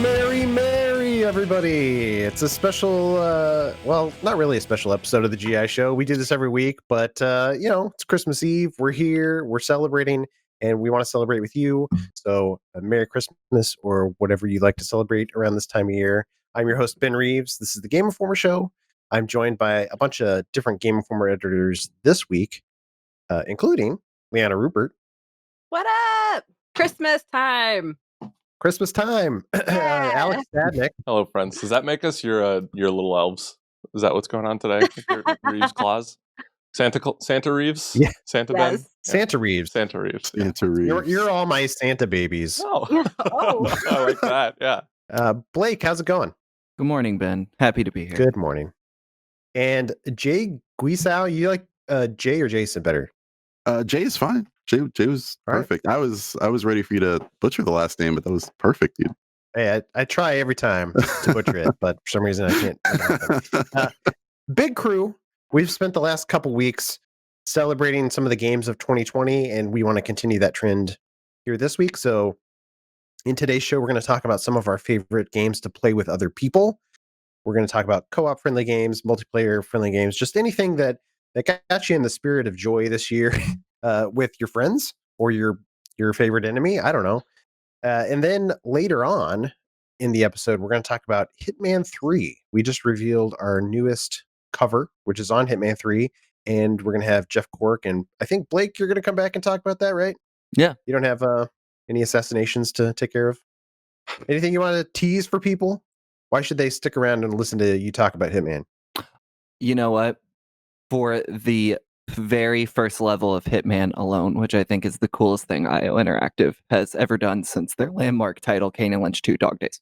Merry, everybody. It's a special, well, not really a special episode of the GI Show. We do this every week, but, it's Christmas Eve. We're here, we're celebrating, and we want to celebrate with you. So, Merry Christmas, or whatever you like to celebrate around this time of year. I'm your host, Ben Reeves. This is the Game Informer Show. I'm joined by a bunch of different Game Informer editors this week, including Leanna Rupert. What up? Christmas time. Yeah. Alex Stadnick. Hello, friends. Does that make us your little elves? Is that what's going on today? Your Reeves Claus? Santa Reeves? Yeah. Santa Yes. Ben? Yeah. Santa Reeves. Santa Reeves. Santa Reeves. You're all my Santa babies. Oh. Oh. I like that. Yeah. Blake, how's it going? Good morning, Ben. Happy to be here. Good morning. And Jay Guisao, you like Jay or Jason better? Jay is fine. Jay was perfect. Right. I was ready for you to butcher the last name, but that was perfect, dude. Hey, I try every time to butcher it, but for some reason I can't. Big crew. We've spent the last couple weeks celebrating some of the games of 2020, and we want to continue that trend here this week. So in today's show, we're going to talk about some of our favorite games to play with other people. We're going to talk about co-op friendly games, multiplayer friendly games, just anything that got you in the spirit of joy this year with your friends or your favorite enemy. I don't know. And then later on in the episode, we're going to talk about Hitman 3. We just revealed our newest cover, which is on Hitman 3. And we're going to have Jeff Cork. And I think, Blake, you're going to come back and talk about that, right? Yeah. You don't have any assassinations to take care of? Anything you want to tease for people? Why should they stick around and listen to you talk about Hitman? You know what? For the very first level of Hitman alone, which I think is the coolest thing IO Interactive has ever done since their landmark title, Kane and Lynch 2 Dog Days.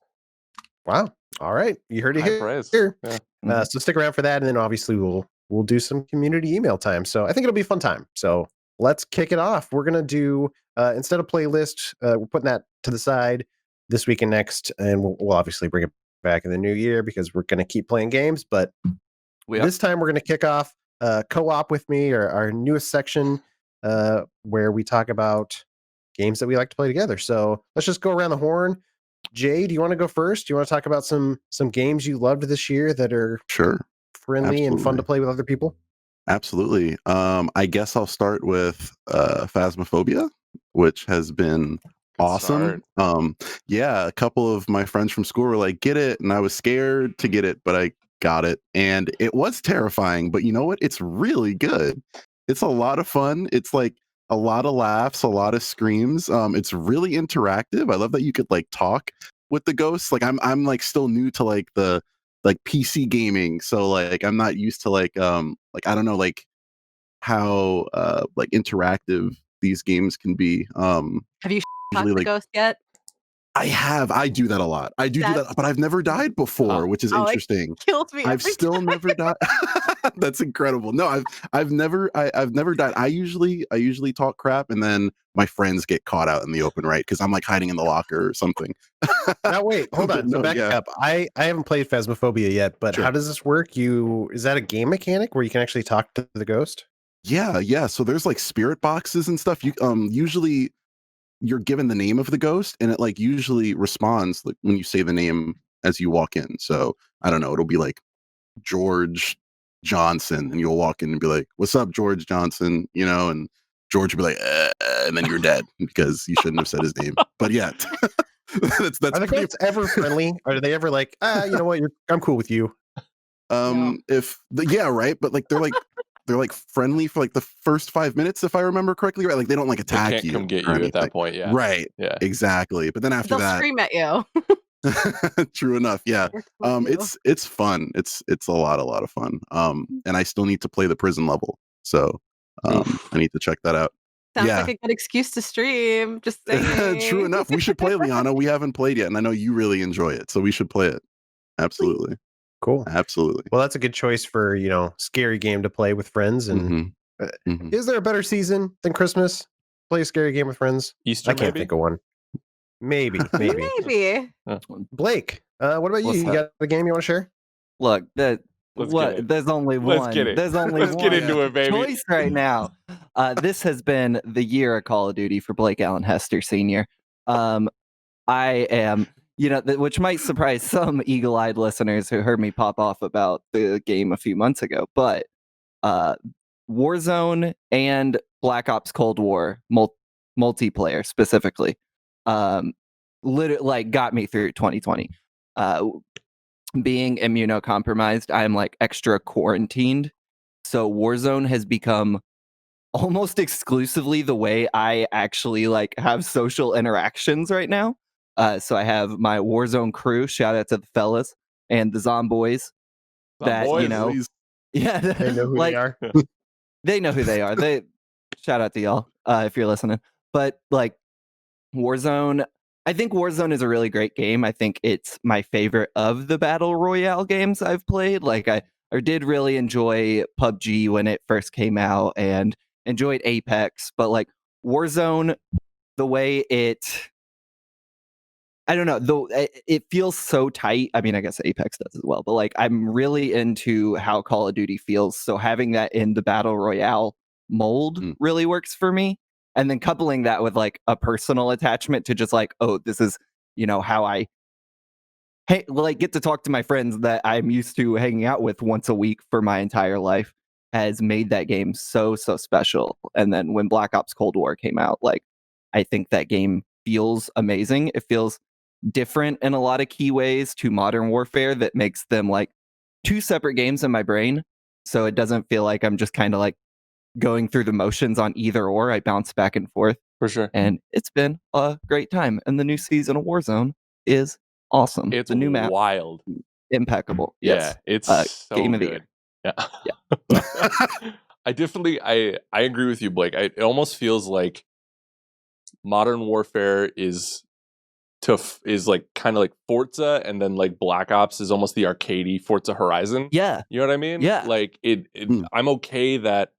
Wow. All right. You heard it here. Yeah. So stick around for that. And then obviously we'll do some community email time. So I think it'll be a fun time. So let's kick it off. We're going to do, instead of playlist, we're putting that to the side this week and next. And we'll obviously bring it back in the new year because we're going to keep playing games. But this time we're going to kick off co-op with me, or our newest section where we talk about games that we like to play together. So let's just go around the horn. Jay, do you want to go first? Do you want to talk about some games you loved this year that are friendly and fun to play with other people? Absolutely. I guess I'll start with Phasmophobia, which has been awesome. Yeah, a couple of my friends from school were like, get it, and I was scared to get it, but I got it, and it was terrifying, but you know what, it's really good. It's a lot of fun. It's like a lot of laughs, a lot of screams. It's really interactive. I love that you could like talk with the ghosts. Like I'm like still new to like the PC gaming, so like I'm not used to like I don't know like how like interactive these games can be. Have you talked to the ghost yet? I do that a lot. I do that, but I've never died before, which is interesting. It kills me. I've still never died. That's incredible. No, I've never died. I usually talk crap, and then my friends get caught out in the open, right? Because I'm like hiding in the locker or something. Now wait, hold on. So back up. I haven't played Phasmophobia yet, but how does this work? Is that a game mechanic where you can actually talk to the ghost? Yeah. So there's like spirit boxes and stuff. You usually you're given the name of the ghost, and it like usually responds like when you say the name as you walk in. So I don't know, it'll be like George Johnson, and you'll walk in and be like, what's up, George Johnson, and George will be like, and then you're dead because you shouldn't have said his name. But yeah, that's are the ghosts ever friendly? Or are they ever like, you know what, I'm cool with you? Right, but like they're like friendly for like the first 5 minutes, if I remember correctly, right? Like they don't like attack they can't you. Come get you at that point, yeah. Right. Yeah. Exactly. But then after they'll that, scream at you. True enough. Yeah. It's fun. It's a lot of fun. And I still need to play the prison level, so I need to check that out. Sounds like a good excuse to stream. Just saying. True enough. We should play, Liana. We haven't played yet, and I know you really enjoy it, so we should play it. Absolutely. Cool. Absolutely. Well, that's a good choice for, scary game to play with friends. And is there a better season than Christmas? Play a scary game with friends? Easter, I can't think of one. Maybe. Blake, what about you? You got a game you want to share? Look, there's only one. Let's get it. There's only Let's one get into it, baby. choice right now. This has been the year of Call of Duty for Blake Allen Hester Sr. I am which might surprise some eagle-eyed listeners who heard me pop off about the game a few months ago, but Warzone and Black Ops Cold War multiplayer specifically, literally got me through 2020. Being immunocompromised, I'm extra quarantined, so Warzone has become almost exclusively the way I actually have social interactions right now. So I have my Warzone crew, shout out to the fellas and the Zomboys. Yeah, They know who they are. They know who they are. They shout out to y'all if you're listening. But Warzone, I think Warzone is a really great game. I think it's my favorite of the battle royale games I've played. I did really enjoy PUBG when it first came out and enjoyed Apex, but Warzone, the way I don't know, though it feels so tight. I mean, I guess Apex does as well, but I'm really into how Call of Duty feels. So having that in the battle royale mold really works for me. And then coupling that with a personal attachment to just oh, this is, how I get to talk to my friends that I'm used to hanging out with once a week for my entire life, has made that game so special. And then when Black Ops Cold War came out, I think that game feels amazing. It feels different in a lot of key ways to Modern Warfare that makes them two separate games in my brain. So it doesn't feel like I'm just kind of going through the motions on either or. I bounce back and forth. For sure. And it's been a great time. And the new season of Warzone is awesome. It's the new map, wild. Impeccable. Yeah, Yes. it's so game of the good. year. Yeah. I definitely I agree with you, Blake. It almost feels like Modern Warfare is kind of like Forza, and then Black Ops is almost the arcadey Forza Horizon. Yeah. You know what I mean? Yeah. I'm okay that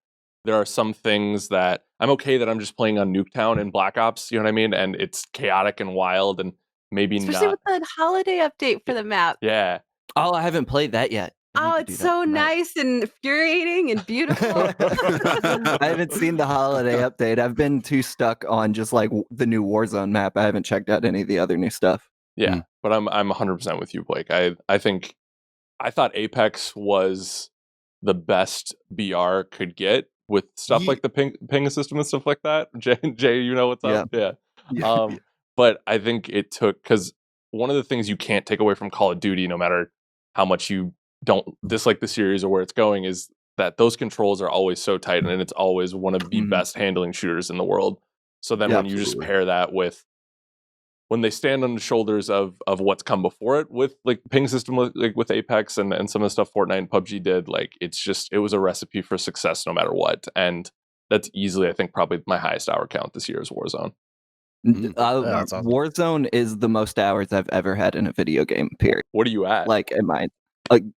there are some things that I'm okay that I'm just playing on Nuketown in Black Ops, you know what I mean? And it's chaotic and wild and maybe Especially not. with the holiday update for the map. Yeah. Oh, I haven't played that yet. Oh, it's so nice and infuriating and beautiful. I haven't seen the holiday update. I've been too stuck on just the new Warzone map. I haven't checked out any of the other new stuff. Yeah, but I'm 100% with you, Blake. I thought Apex was the best BR could get with stuff like the ping system and stuff like that. Jay, you know what's up? Yeah. But I think it took, because one of the things you can't take away from Call of Duty, no matter how much you don't dislike the series or where it's going, is that those controls are always so tight, and it's always one of the best handling shooters in the world. So then when you just pair that with when they stand on the shoulders of what's come before it with ping system, with Apex and some of the stuff Fortnite and PUBG did, it was a recipe for success no matter what. And that's easily, I think, probably my highest hour count this year is Warzone. That's awesome. Warzone is the most hours I've ever had in a video game, period. What are you at? In mine?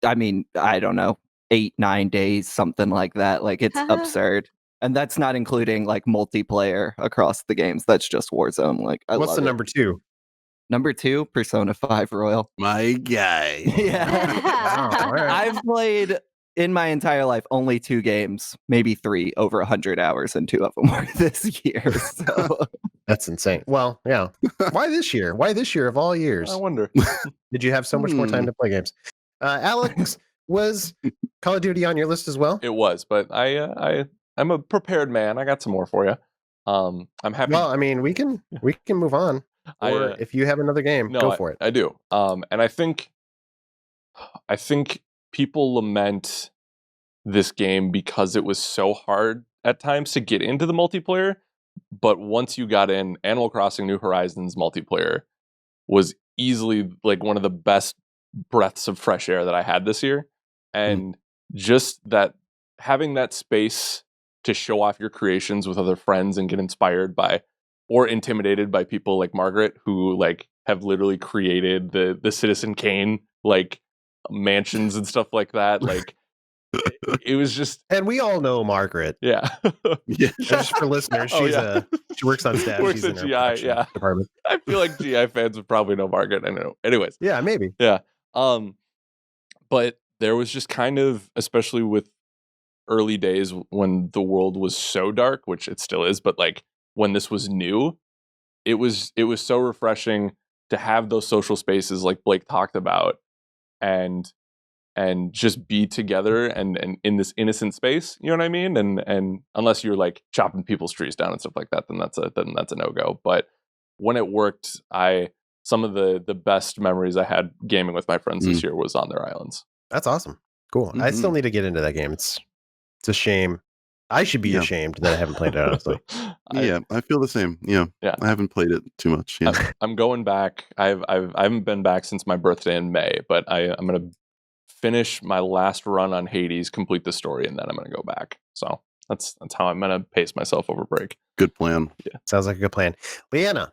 I mean, I don't know, 8-9 days, something like that. It's absurd. And that's not including multiplayer across the games. That's just Warzone. What's the number 2? Number 2, Persona 5 Royal. My guy. Yeah. Wow, all right. I've played in my entire life only 2 games, maybe 3, over 100 hours, and 2 of them were this year. So that's insane. Well, yeah. Why this year? Why this year of all years? I wonder. Did you have so much more time to play games? Alex, was Call of Duty on your list as well? It was, but I'm a prepared man. I got some more for you. I'm happy. Well, I mean, we can move on. Or if you have another game, go for it. I do. And I think people lament this game because it was so hard at times to get into the multiplayer. But once you got in, Animal Crossing New Horizons multiplayer was easily one of the best breaths of fresh air that I had this year. And just that, having that space to show off your creations with other friends and get inspired by or intimidated by people like Margaret, who have literally created the Citizen Kane mansions and stuff like that. It was just, and we all know Margaret. Yeah. Just for listeners, she works on staff. Works she's at in GI, department. I feel like GI fans would probably know Margaret. I know. Anyways. Yeah, maybe. Yeah. But there was just kind of, especially with early days when the world was so dark, which it still is, but when this was new, it was so refreshing to have those social spaces like Blake talked about, and just be together and in this innocent space, you know what I mean? And unless you're like chopping people's trees down and stuff like that, then that's a no-go. But when it worked, some of the best memories I had gaming with my friends this year was on their islands. That's awesome. Cool. I still need to get into that game. It's a shame. I should be ashamed that I haven't played it, honestly. I feel the same. Yeah. I haven't played it too much. Yeah. I'm going back. I haven't been back since my birthday in May, but I'm gonna finish my last run on Hades, complete the story, and then I'm gonna go back. So that's how I'm gonna pace myself over break. Good plan. Yeah. Sounds like a good plan. Leanna,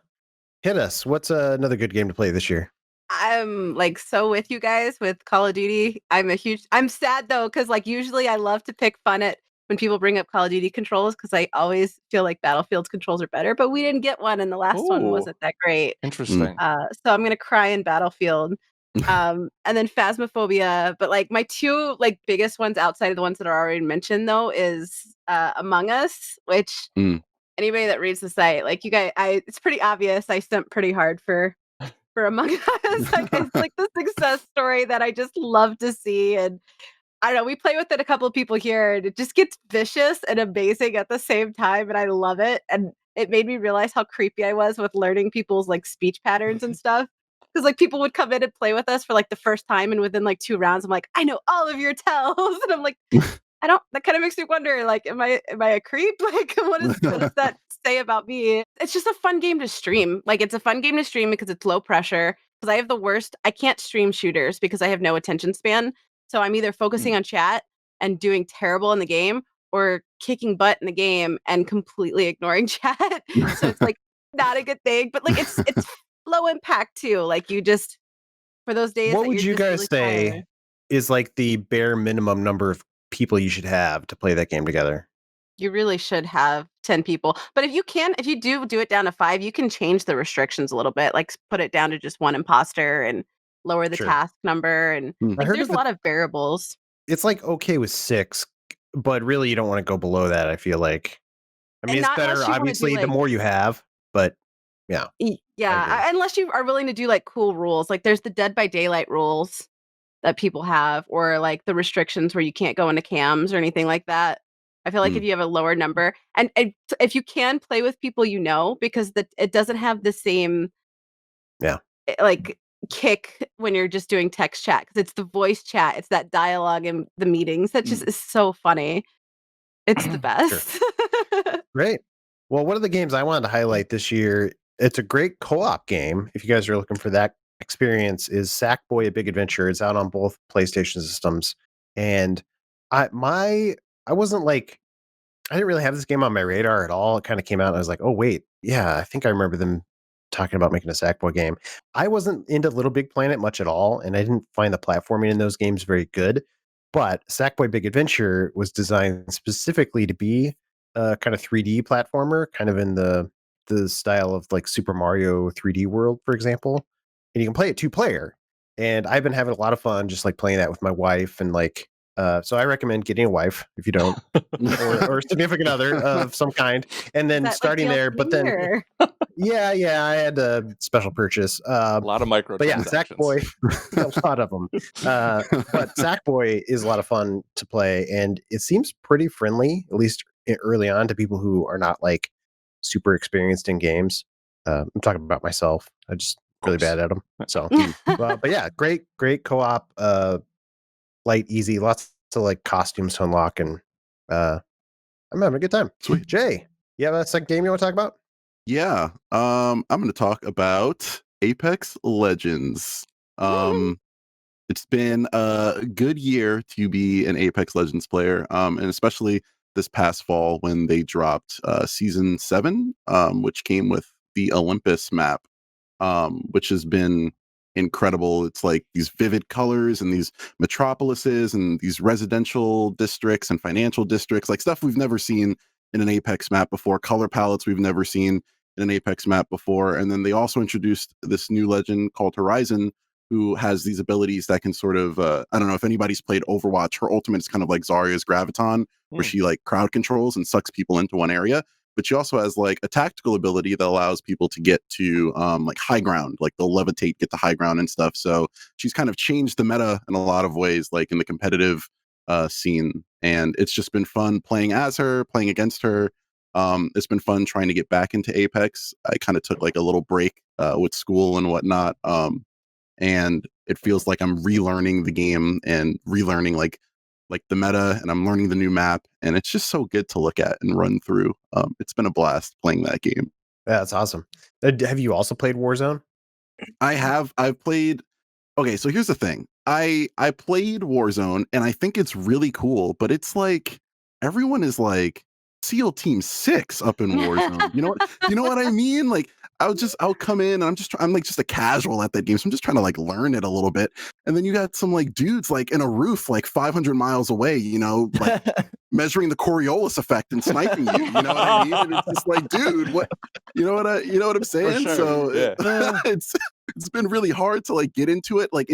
hit us. What's another good game to play this year? I'm like so with you guys with Call of Duty. I'm sad though, because like usually I love to pick fun at when people bring up Call of Duty controls, because I always feel like Battlefield's controls are better, but we didn't get one and the last one wasn't that great. Interesting. So I'm gonna cry in Battlefield. And then Phasmophobia, but like my two like biggest ones outside of the ones that are already mentioned though is Among Us, which anybody that reads the site, like you guys, it's pretty obvious I stumped pretty hard for Among Us. Like it's like the success story that I just love to see. And I don't know, we play with it a couple of people here and it just gets vicious and amazing at the same time. And I love it. And it made me realize how creepy I was with learning people's like speech patterns and stuff. Because like people would come in and play with us for like the first time, and within like 2 rounds, I'm like, I know all of your tells. And I'm like, that kind of makes me wonder, like, am I a creep? Like, what does that say about me? It's just a fun game to stream. Like, it's a fun game to stream because it's low pressure. Because I have the worst, I can't stream shooters because I have no attention span. So I'm either focusing on chat and doing terrible in the game, or kicking butt in the game and completely ignoring chat. So it's like not a good thing. But like it's low impact too. Like you just, for those days. What that would you're you just guys really say tired. is like the bare minimum number of people you should have to play that game together? You really should have 10 people. But if you do it down to 5, you can change the restrictions a little bit, like put it down to just 1 imposter and lower the task number. And I like, heard there's a lot of variables. It's like okay with 6, but really you don't want to go below that, I feel like. I mean, And it's not unless better, you wanna do, obviously, the like more you have, but yeah. Yeah, unless you are willing to do like cool rules. Like there's the Dead by Daylight rules that people have, or like the restrictions where you can't go into cams or anything like that. I feel like if you have a lower number, and if you can play with people because it doesn't have the same like kick when you're just doing text chat, because it's the voice chat, it's that dialogue in the meetings that just is so funny. It's the best. Great. Well, one of the games I wanted to highlight this year, it's a great co-op game if you guys are looking for that experience, is Sackboy: A Big Adventure. It's out on both PlayStation systems. And I wasn't like, I didn't really have this game on my radar at all. It kind of came out and I was like, oh wait, yeah, I think I remember them talking about making a Sackboy game. I wasn't into Little Big Planet much at all, and I didn't find the platforming in those games very good. But Sackboy: Big Adventure was designed specifically to be a kind of 3D platformer, kind of in the style of like Super Mario 3D World, for example. And you can play it 2-player. And I've been having a lot of fun just like playing that with my wife, and like so I recommend getting a wife if you don't, or a significant other of some kind, and then starting there. But then, yeah, I had a special purchase. A lot of microtransactions. But yeah, Sackboy, a lot of them. But Sackboy is a lot of fun to play, and it seems pretty friendly, at least early on, to people who are not like super experienced in games. I'm talking about myself. I'm just really bad at them. So, but yeah, great co-op. Light, easy, lots of like costumes to unlock, and I'm having a good time. Sweet. Jay, you have a second game you want to talk about? Yeah. I'm going to talk about Apex Legends. It's been a good year to be an Apex Legends player, and especially this past fall when they dropped Season 7, which came with the Olympus map, which has been incredible. It's like these vivid colors and these metropolises and these residential districts and financial districts, like stuff we've never seen in an Apex map before, color palettes we've never seen in an Apex map before. And then they also introduced this new legend called Horizon, who has these abilities that can sort of, I don't know if anybody's played Overwatch. Her ultimate is kind of like Zarya's Graviton, where she like crowd controls and sucks people into one area. but she also has like a tactical ability that allows people to get to like high ground, like they'll levitate, get to high ground and stuff. So she's kind of changed the meta in a lot of ways, like in the competitive scene. And it's just been fun playing as her, playing against her. It's been fun trying to get back into Apex. I kind of took like a little break with school and whatnot. And it feels like I'm relearning the game and relearning like the meta, and I'm learning the new map, and it's just so good to look at and run through. It's been a blast playing that game. Yeah, that's awesome. Have you also played Warzone? I've played. Okay, so here's the thing. I played Warzone, and I think it's really cool, but it's like everyone is like SEAL Team 6 up in Warzone. You know what I mean? Like I'll come in and I'm like just a casual at that game. So I'm just trying to like learn it a little bit. And then you got some like dudes like in a roof like 500 miles away, like measuring the Coriolis effect and sniping you. You know what I mean? And it's just like, dude, what you know what I'm saying? Sure. So Yeah. it's been really hard to like get into it. Like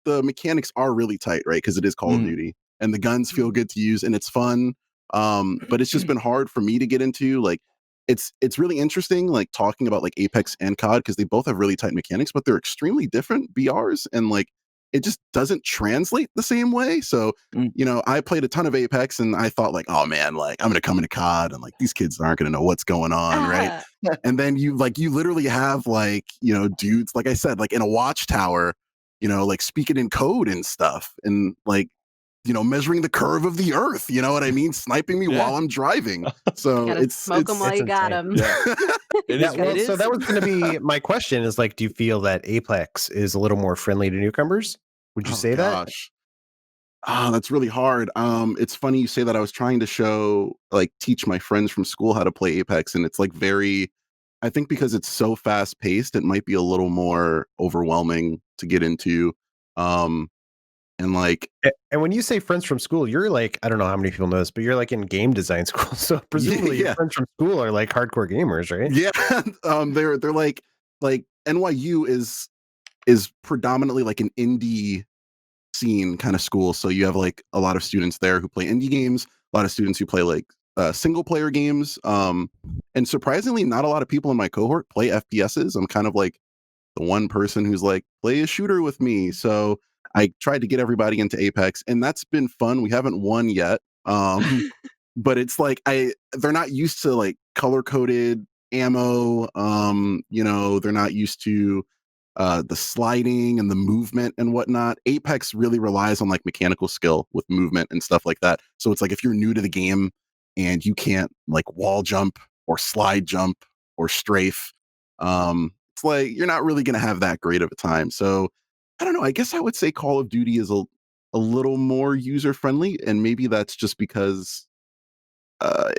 the mechanics are really tight, right? Because it is Call of Duty and the guns feel good to use and it's fun. But it's just been hard for me to get into. Like it's really interesting, like talking about like Apex and COD because they both have really tight mechanics, but they're extremely different BRs, and like it just doesn't translate the same way. So, I played a ton of Apex and I thought like, oh man, like I'm gonna come into COD and like these kids aren't gonna know what's going on, right? And then you literally have like, dudes, like I said, like in a watchtower, like speaking in code and stuff, and like measuring the curve of the earth, you know what I mean? Sniping me while I'm driving. So it's smoke them while you got them. Yeah. So that was going to be my question is like, do you feel that Apex is a little more friendly to newcomers? Would you say that? Oh, that's really hard. It's funny you say that. I was trying to teach my friends from school how to play Apex, and it's like I think because it's so fast paced, it might be a little more overwhelming to get into. And when you say friends from school, you're like, I don't know how many people know this, but you're like in game design school. So presumably your friends from school are like hardcore gamers, right? Yeah. They're like NYU is predominantly like an indie scene kind of school. So you have like a lot of students there who play indie games, a lot of students who play like single player games. And surprisingly, not a lot of people in my cohort play FPSs. I'm kind of like the one person who's like, play a shooter with me. So I tried to get everybody into Apex, and that's been fun. We haven't won yet. But it's like they're not used to like color coded ammo. They're not used to the sliding and the movement and whatnot. Apex really relies on like mechanical skill with movement and stuff like that. So it's like if you're new to the game and you can't like wall jump or slide jump or strafe, it's like you're not really going to have that great of a time. So I don't know. I guess I would say Call of Duty is a little more user friendly, and maybe that's just because I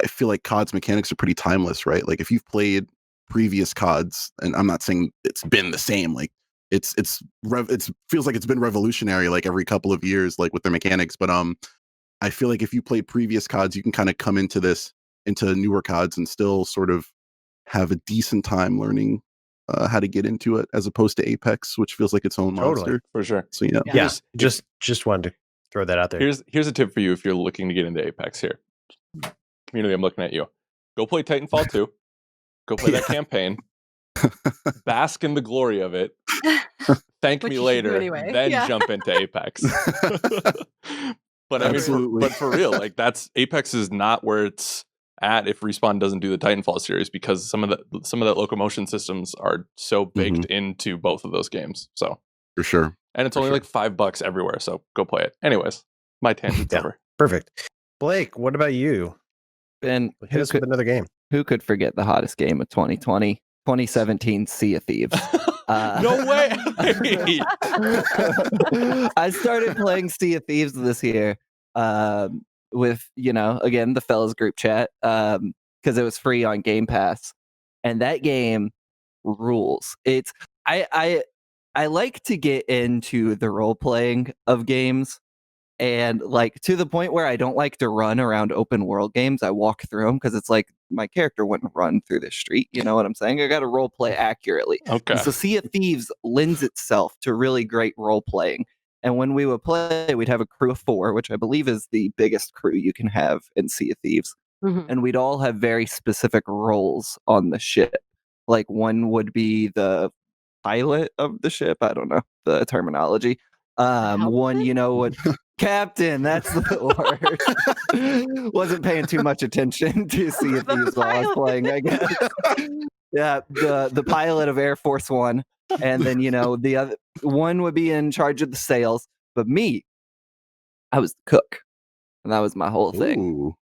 feel like COD's mechanics are pretty timeless, right? Like if you've played previous CODs, and I'm not saying it's been the same, like it feels like it's been revolutionary like every couple of years, like with their mechanics. But I feel like if you played previous CODs, you can kind of come into newer CODs and still sort of have a decent time learning how to get into it, as opposed to Apex, which feels like its own monster. For sure. So yeah. Just wanted to throw that out there. Here's a tip for you if you're looking to get into Apex here. Community, I'm looking at you. Go play Titanfall 2. Go play that campaign. Bask in the glory of it. Thank me later. Anyway. Then jump into Apex. But I mean, but for real, like that's Apex is not where it's at if Respawn doesn't do the Titanfall series, because some of that locomotion systems are so baked into both of those games. So for sure. And it's only like $5 everywhere, so go play it. Anyways, my tangent's over. Perfect. Blake, what about you? And hit us with another game. Who could forget the hottest game of 2020? 2017 Sea of Thieves. No way! I started playing Sea of Thieves this year with, again, the fellas group chat because it was free on Game Pass. And that game rules. I like to get into the role playing of games, and like to the point where I don't like to run around open world games. I walk through them because it's like my character wouldn't run through the street. You know what I'm saying? I got to role play accurately. Okay. And so Sea of Thieves lends itself to really great role playing. And when we would play, we'd have a crew of 4, which I believe is the biggest crew you can have in Sea of Thieves. and we'd all have very specific roles on the ship. Like one would be the pilot of the ship. I don't know the terminology. One, would captain. That's the word. Wasn't paying too much attention to see if these while I was playing, I guess. Yeah, the pilot of Air Force One, and then the other one would be in charge of the sales. But me, I was the cook, and that was my whole thing. Ooh.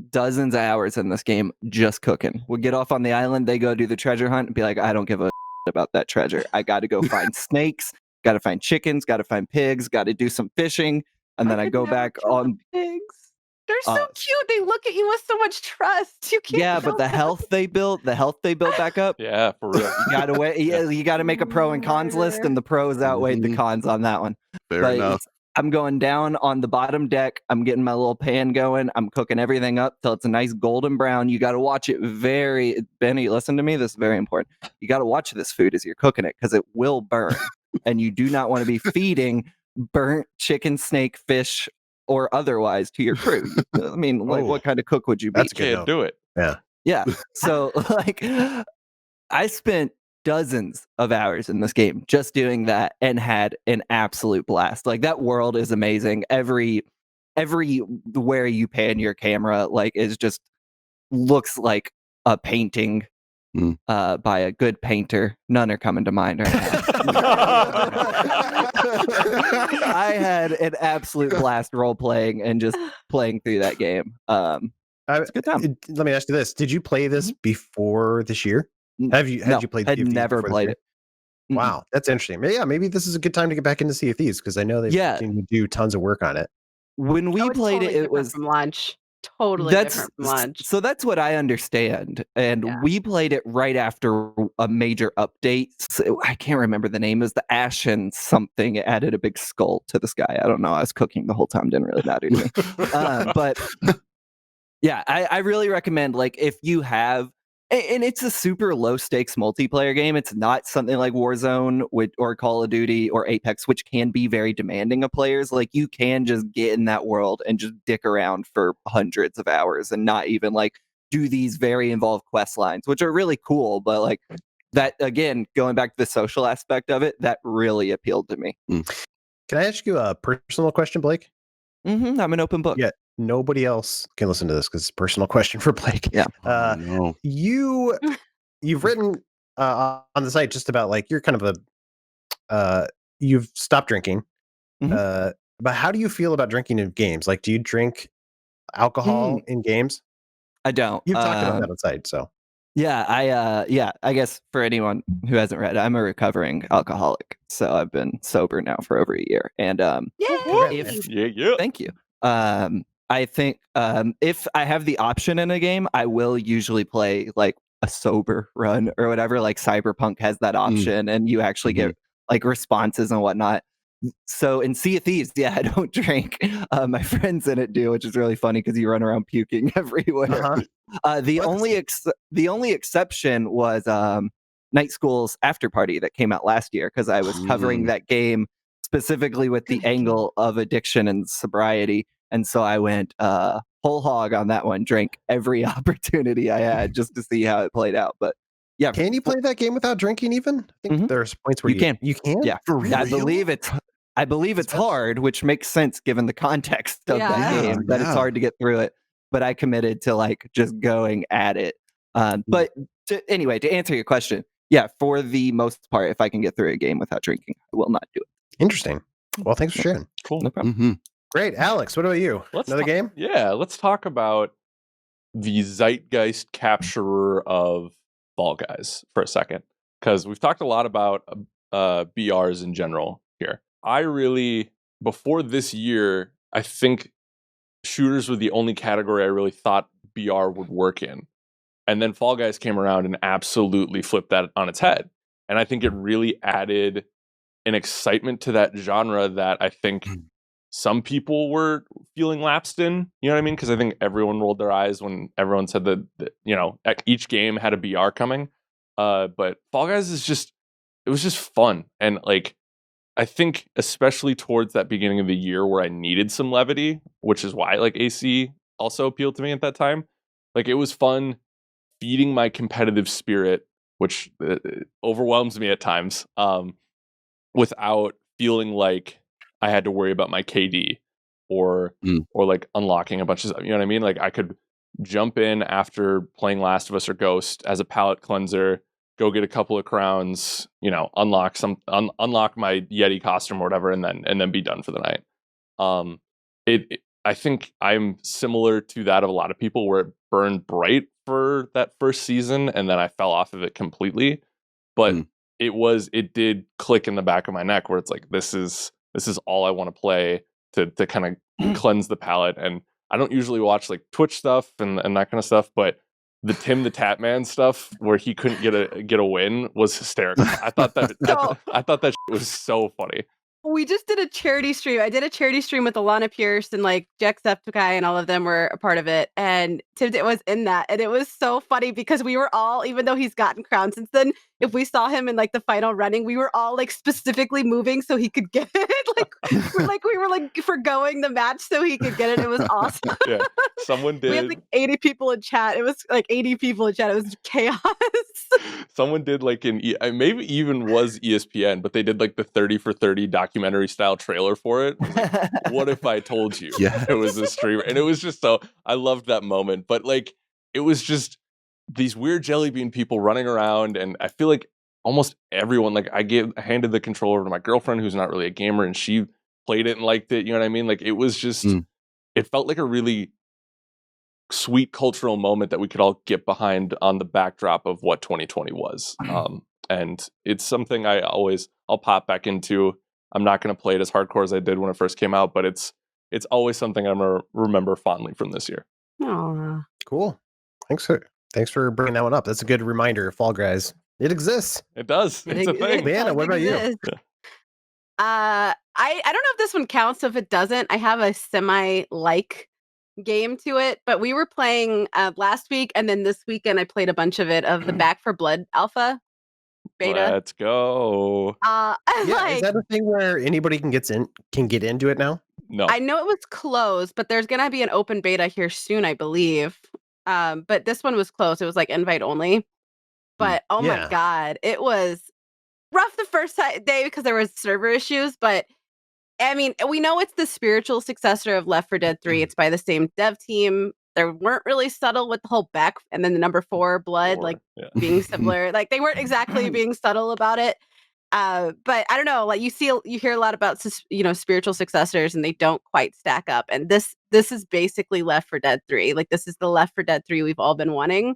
Dozens of hours in this game just cooking. We'd get off on the island, they go do the treasure hunt, and be like, I don't give a about that treasure. I got to go find snakes, got to find chickens, got to find pigs, got to do some fishing, and then I go back on pigs. They're so cute. They look at you with so much trust. You can't. But the health they built back up. Yeah, for real. You gotta wait. You gotta make a pro and cons list, and the pros outweighed the cons on that one. Fair enough. I'm going down on the bottom deck. I'm getting my little pan going. I'm cooking everything up till it's a nice golden brown. You got to watch it Benny, listen to me. This is very important. You got to watch this food as you're cooking it because it will burn. And you do not want to be feeding burnt chicken, snake, fish, or otherwise to your crew. I mean, what kind of cook would you be? That's good. Do it. Yeah. Yeah. So I spent dozens of hours in this game just doing that and had an absolute blast. Like that world is amazing. Everywhere you pan your camera is just looks like a painting by a good painter. None are coming to mind right now. I had an absolute blast role playing and just playing through that game. It's a good time. Let me ask you this: did you play this before this year? Had you played? I'd never played it. Wow, that's interesting. Yeah, maybe this is a good time to get back into Sea of Thieves because I know they do tons of work on it. When we played it was from launch. Totally different from launch. So that's what I understand. And we played it right after a major update. So I can't remember the name. It was the Ashen something. It added a big skull to the sky. I don't know. I was cooking the whole time. Didn't really matter to me. But yeah, I really recommend if you have. And it's a super low stakes multiplayer game. It's not something like Warzone or Call of Duty or Apex, which can be very demanding of players. You can just get in that world and just dick around for hundreds of hours and not even do these very involved quest lines, which are really cool. But that, again, going back to the social aspect of it, that really appealed to me. Can I ask you a personal question, Blake? I'm an open book. Yeah. Nobody else can listen to this because it's a personal question for Blake. Yeah. No. You've written on the site just about you're kind of you've stopped drinking. But how do you feel about drinking in games? Do you drink alcohol in games? I don't. You've talked about that on the site, so. Yeah, I guess for anyone who hasn't read, I'm a recovering alcoholic. So I've been sober now for over a year. And thank you. I think if I have the option in a game, I will usually play a sober run or whatever. Cyberpunk has that option, and you actually get responses and whatnot. So in Sea of Thieves, I don't drink. My friends in it do, which is really funny because you run around puking everywhere. The only exception was Night School's After Party that came out last year because I was covering that game specifically with the angle of addiction and sobriety. And so I went whole hog on that one, drank every opportunity I had just to see how it played out. But yeah. Can you play that game without drinking even? I think there's points where you can. You can? Yeah. I believe it's hard, which makes sense given the context of that game, that it's hard to get through it. But I committed to just going at it. But anyway, to answer your question, for the most part, if I can get through a game without drinking, I will not do it. Interesting. Well, thanks for sharing. Cool. No problem. Great. Alex, what about you? Another game? Yeah, let's talk about the zeitgeist capturer of Fall Guys for a second. Because we've talked a lot about BRs in general here. Before this year, I think shooters were the only category I really thought BR would work in. And then Fall Guys came around and absolutely flipped that on its head. And I think it really added an excitement to that genre that I think some people were feeling lapsed in, you know what I mean? Because I think everyone rolled their eyes when everyone said that each game had a BR coming. But Fall Guys it was just fun. And I think especially towards that beginning of the year where I needed some levity, which is why AC also appealed to me at that time. Like, it was fun feeding my competitive spirit, which overwhelms me at times, without feeling like I had to worry about my KD or like unlocking a bunch of stuff. You know what I mean? Like, I could jump in after playing Last of Us or Ghost as a palate cleanser, go get a couple of crowns, you know, unlock my Yeti costume or whatever, and then be done for the night. I think I'm similar to that of a lot of people, where it burned bright for that first season and then I fell off of it completely. But it did click in the back of my neck where it's like, this is all I want to play to kind of cleanse the palate. And I don't usually watch like Twitch stuff and that kind of stuff, but the Tim the Tatman stuff where he couldn't get a win was hysterical. I thought that shit was so funny. We just did a charity stream. I did a charity stream with Alana Pierce and like Jackbox and all of them were a part of it. And Tim was in that. And it was so funny because we were all, even though he's gotten crowned since then, if we saw him in like the final running, we were all like specifically moving so he could get it. we were like forgoing the match so he could get it. It was awesome. Yeah. Someone did. We had like 80 people in chat. It was like 80 people in chat. It was chaos. Someone did like maybe even was ESPN, but they did like the 30 for 30 documentary style trailer for it. It like, what if I told you it was a streamer? And it was just I loved that moment. But like, it was just these weird jelly bean people running around, and I feel like almost everyone, like I handed the controller to my girlfriend who's not really a gamer, and she played it and liked it. You know what I mean? Like, it was just it felt like a really sweet cultural moment that we could all get behind on the backdrop of what 2020 was. And it's something I'll pop back into. I'm not going to play it as hardcore as I did when it first came out, but it's always something I'm going to remember fondly from this year. Aww. Cool. Thanks for bringing that one up. That's a good reminder. Fall Guys, it exists. It does. It's a thing. Leanna, what about you? I don't know if this one counts. So if it doesn't, I have a semi-like game to it, but we were playing last week, and then this weekend I played a bunch of the Back for Blood alpha beta. Let's go. Yeah, is that a thing where anybody can get into it now? No, I know it was closed, but there's gonna be an open beta here soon, I believe. But this one was closed. It was like invite only. But oh my god, it was rough the first day because there was server issues, but I mean, we know it's the spiritual successor of Left 4 Dead 3. It's by the same dev team. They weren't really subtle with the whole back and then the number 4 blood, being similar. Like, they weren't exactly being subtle about it. But I don't know, like you hear a lot about, spiritual successors, and they don't quite stack up. And this is basically Left 4 Dead 3. Like, this is the Left 4 Dead 3 we've all been wanting.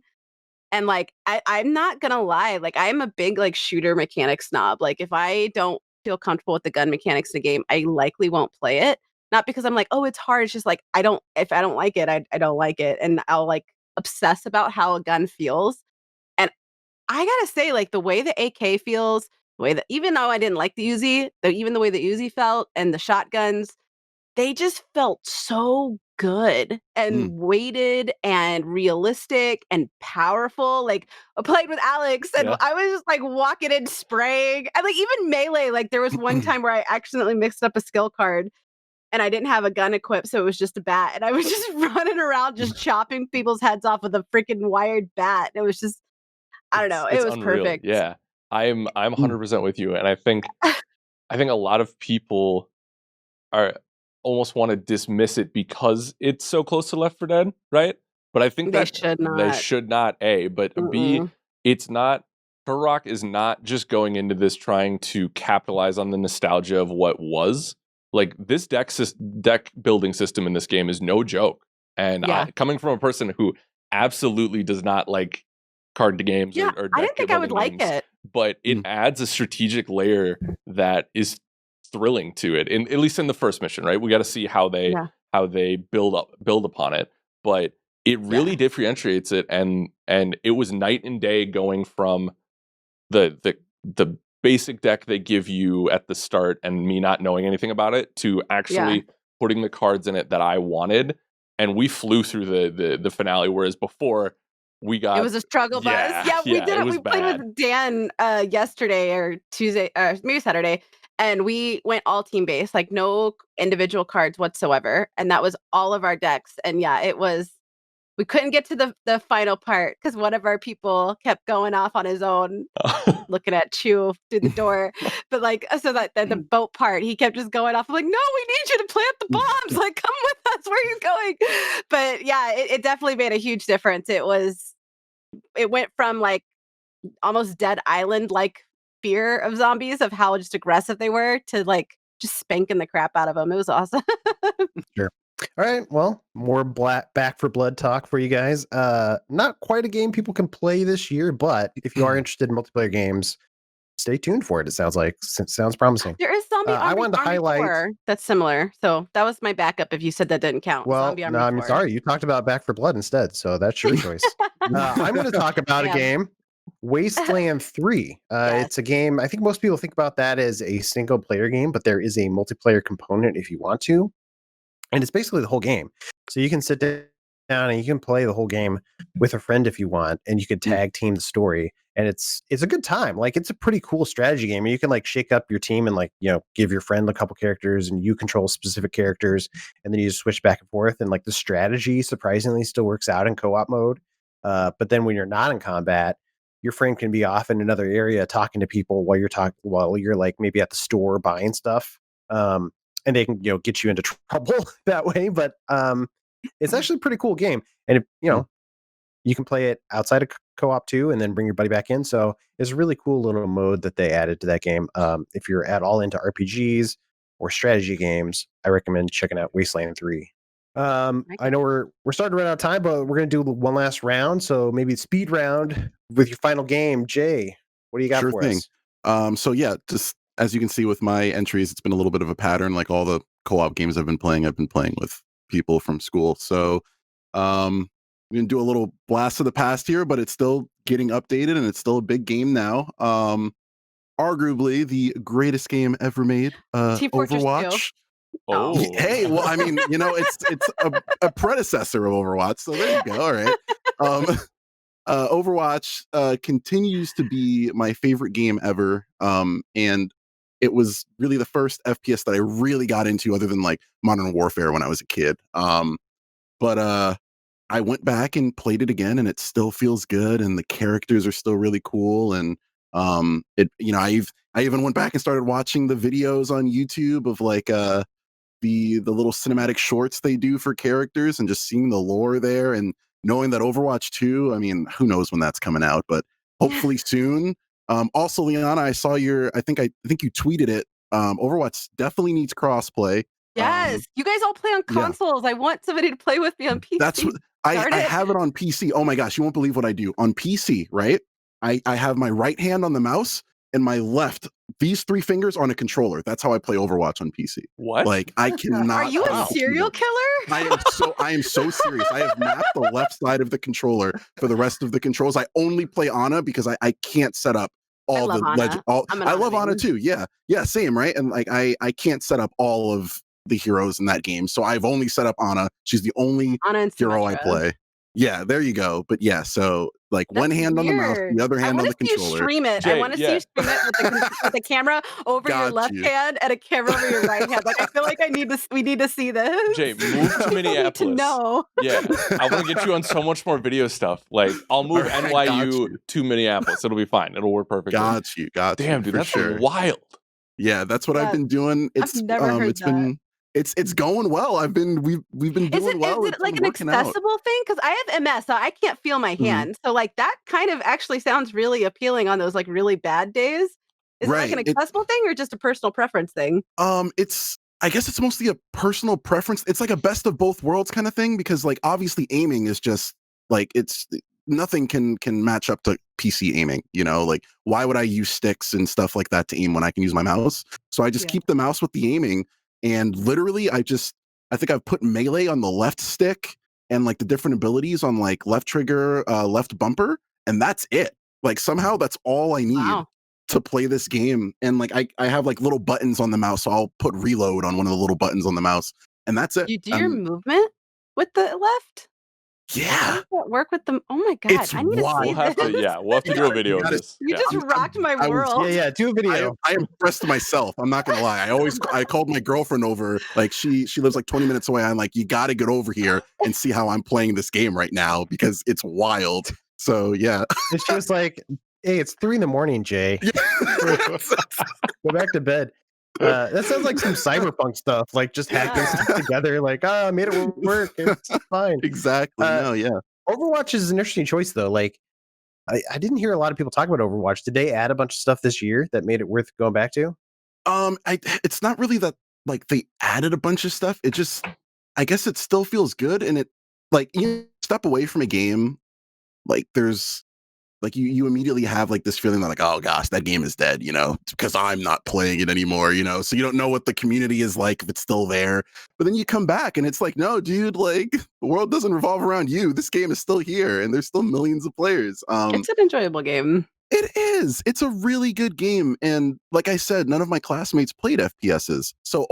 And like, I'm not gonna lie, like I am a big like shooter mechanic snob. Like, if I don't feel comfortable with the gun mechanics in the game, I likely won't play it. Not because I'm like, oh, it's hard. It's just like if I don't like it, I don't like it. And I'll like obsess about how a gun feels. And I gotta say, like, the way the AK feels, the way that, even though I didn't like the Uzi, even the way the Uzi felt and the shotguns, they just felt so good and weighted and realistic and powerful. Like, I played with Alex and I was just like walking in spraying. And like, even melee, like there was one time where I accidentally mixed up a skill card and I didn't have a gun equipped, so it was just a bat. And I was just running around just chopping people's heads off with a freaking wired bat. It was just, I don't know, it was unreal. perfect. Yeah. I'm 100% with you. And I think a lot of people almost want to dismiss it because it's so close to Left 4 Dead, right? But I think they should not. A, but B, it's not. Turok is not just going into this trying to capitalize on the nostalgia of what was. Like, this deck building system in this game is no joke. And coming from a person who absolutely does not like card games or deck I didn't think I would games, like it, but it adds a strategic layer that is thrilling to it, at least in the first mission, right? We got to see how they build upon it, but it really differentiates it, and it was night and day going from the basic deck they give you at the start and me not knowing anything about it to actually putting the cards in it that I wanted, and we flew through the finale, whereas before it was a struggle bus. We did it. We played with Dan yesterday or Tuesday, maybe Saturday. And we went all team based, like no individual cards whatsoever. And that was all of our decks. And it was we couldn't get to the final part because one of our people kept going off on his own, looking at Chew through the door. But like, so that the boat part, he kept just going off. I'm like, no, we need you to plant the bombs. Like, come with us. Where are you going? But yeah, it definitely made a huge difference. It went from like almost Dead Island like fear of zombies, of how just aggressive they were, to like just spanking the crap out of them. It was awesome. Sure. All right, well, more Back for Blood talk for you guys. Not quite a game people can play this year, but if you are interested in multiplayer games, stay tuned for it. It sounds promising. There is Zombie I wanted to Army highlight 4 that's similar. So that was my backup if you said that didn't count. Well, Zombie Army no, I'm 4. sorry. You talked about Back for Blood instead, so that's your choice. I'm going to talk about a game, Wasteland 3. Yes. It's a game, I think most people think about that as a single player game, but there is a multiplayer component if you want to. And it's basically the whole game. So you can sit down and you can play the whole game with a friend if you want, and you can tag team the story. And it's a good time. Like, it's a pretty cool strategy game. And you can like shake up your team and like, give your friend a couple characters and you control specific characters, and then you just switch back and forth. And like the strategy surprisingly still works out in co-op mode. But then when you're not in combat, your friend can be off in another area talking to people while you're like maybe at the store buying stuff. And they can get you into trouble that way. But it's actually a pretty cool game. And you can play it outside of co-op too, and then bring your buddy back in. So it's a really cool little mode that they added to that game. If you're at all into RPGs or strategy games, I recommend checking out Wasteland 3. I know we're starting to run out of time, but we're going to do one last round. So maybe speed round with your final game. Jay, what do you got for us? So yeah, just as you can see with my entries, it's been a little bit of a pattern. Like all the co-op games I've been playing with people from school. So I'm going to do a little blast of the past here, but it's still getting updated and it's still a big game now. Arguably the greatest game ever made, Overwatch. Oh, hey, well, I mean, it's a predecessor of Overwatch, so there you go. All right. Overwatch continues to be my favorite game ever, and it was really the first FPS that I really got into, other than like Modern Warfare when I was a kid. But I went back and played it again, and it still feels good, and the characters are still really cool, and I even went back and started watching the videos on YouTube of like the little cinematic shorts they do for characters, and just seeing the lore there, and knowing that Overwatch 2, I mean, who knows when that's coming out, but hopefully soon. Also, Liana, I saw I think you tweeted it. Overwatch definitely needs crossplay. Yes, you guys all play on consoles. Yeah. I want somebody to play with me on PC. That's what I have it on PC. Oh my gosh, you won't believe what I do on PC, right? I have my right hand on the mouse and my left, these three fingers on a controller. That's how I play Overwatch on PC. What? Like, I cannot. Are you a serial killer? I am so serious. I have mapped the left side of the controller for the rest of the controls. I only play Ana because I can't set up all the legend. I love Ana too. Yeah, same, right? And like I can't set up all of the heroes in that game, so I've only set up Ana. She's the only hero I play. Yeah, there you go. But yeah, so like one hand on the mouse, the other hand on the controller. Stream it. I want to see you stream it with the camera over your left hand and a camera over your right hand. Like, I feel like we need to see this. Jay, move to Minneapolis. No. Yeah, I want to get you on so much more video stuff. Like, I'll move NYU to Minneapolis. It'll be fine. It'll work perfectly. Got you. Damn, dude, that's wild. Yeah, that's what I've been doing. I've never heard that. It's going well. We've been doing well. Is it like an accessible thing? Because I have MS, so I can't feel my hand. So like that kind of actually sounds really appealing on those like really bad days. Is it like an accessible thing or just a personal preference thing? I guess it's mostly a personal preference. It's like a best of both worlds kind of thing, because like obviously aiming is just like nothing can match up to PC aiming, like why would I use sticks and stuff like that to aim when I can use my mouse? So I just keep the mouse with the aiming. And literally, I think I've put melee on the left stick and like the different abilities on like left trigger, left bumper, and that's it. Like somehow that's all I need to play this game. And like I have like little buttons on the mouse, so I'll put reload on one of the little buttons on the mouse, and that's it. You do your movement with the left? Yeah. Work with them. Oh my god, It's I need to wild. see We'll have this. to, we'll have to do a video of this. You Yeah. just rocked my I was- world. Yeah, do a video. I impressed myself. I'm not gonna lie. I called my girlfriend over. Like she lives like 20 minutes away. I'm like, you got to get over here and see how I'm playing this game right now because it's wild. So yeah. And she was like, "Hey, it's 3 a.m, Jay. Go back to bed." That sounds like some cyberpunk stuff, like just hacking stuff together. Like, I made it work. It's fine. Exactly. No, yeah. Overwatch is an interesting choice, though. Like, I didn't hear a lot of people talk about Overwatch. Did they add a bunch of stuff this year that made it worth going back to? It's not really that like they added a bunch of stuff. It just, I guess it still feels good, and it like you step away from a game, like there's like you immediately have like this feeling that like, oh gosh, that game is dead, because I'm not playing it anymore, so you don't know what the community is like if it's still there. But then you come back and it's like, no dude, like the world doesn't revolve around you. This game is still here and there's still millions of players. It's an enjoyable game. It is. It's a really good game, and like I said, none of my classmates played FPSs. So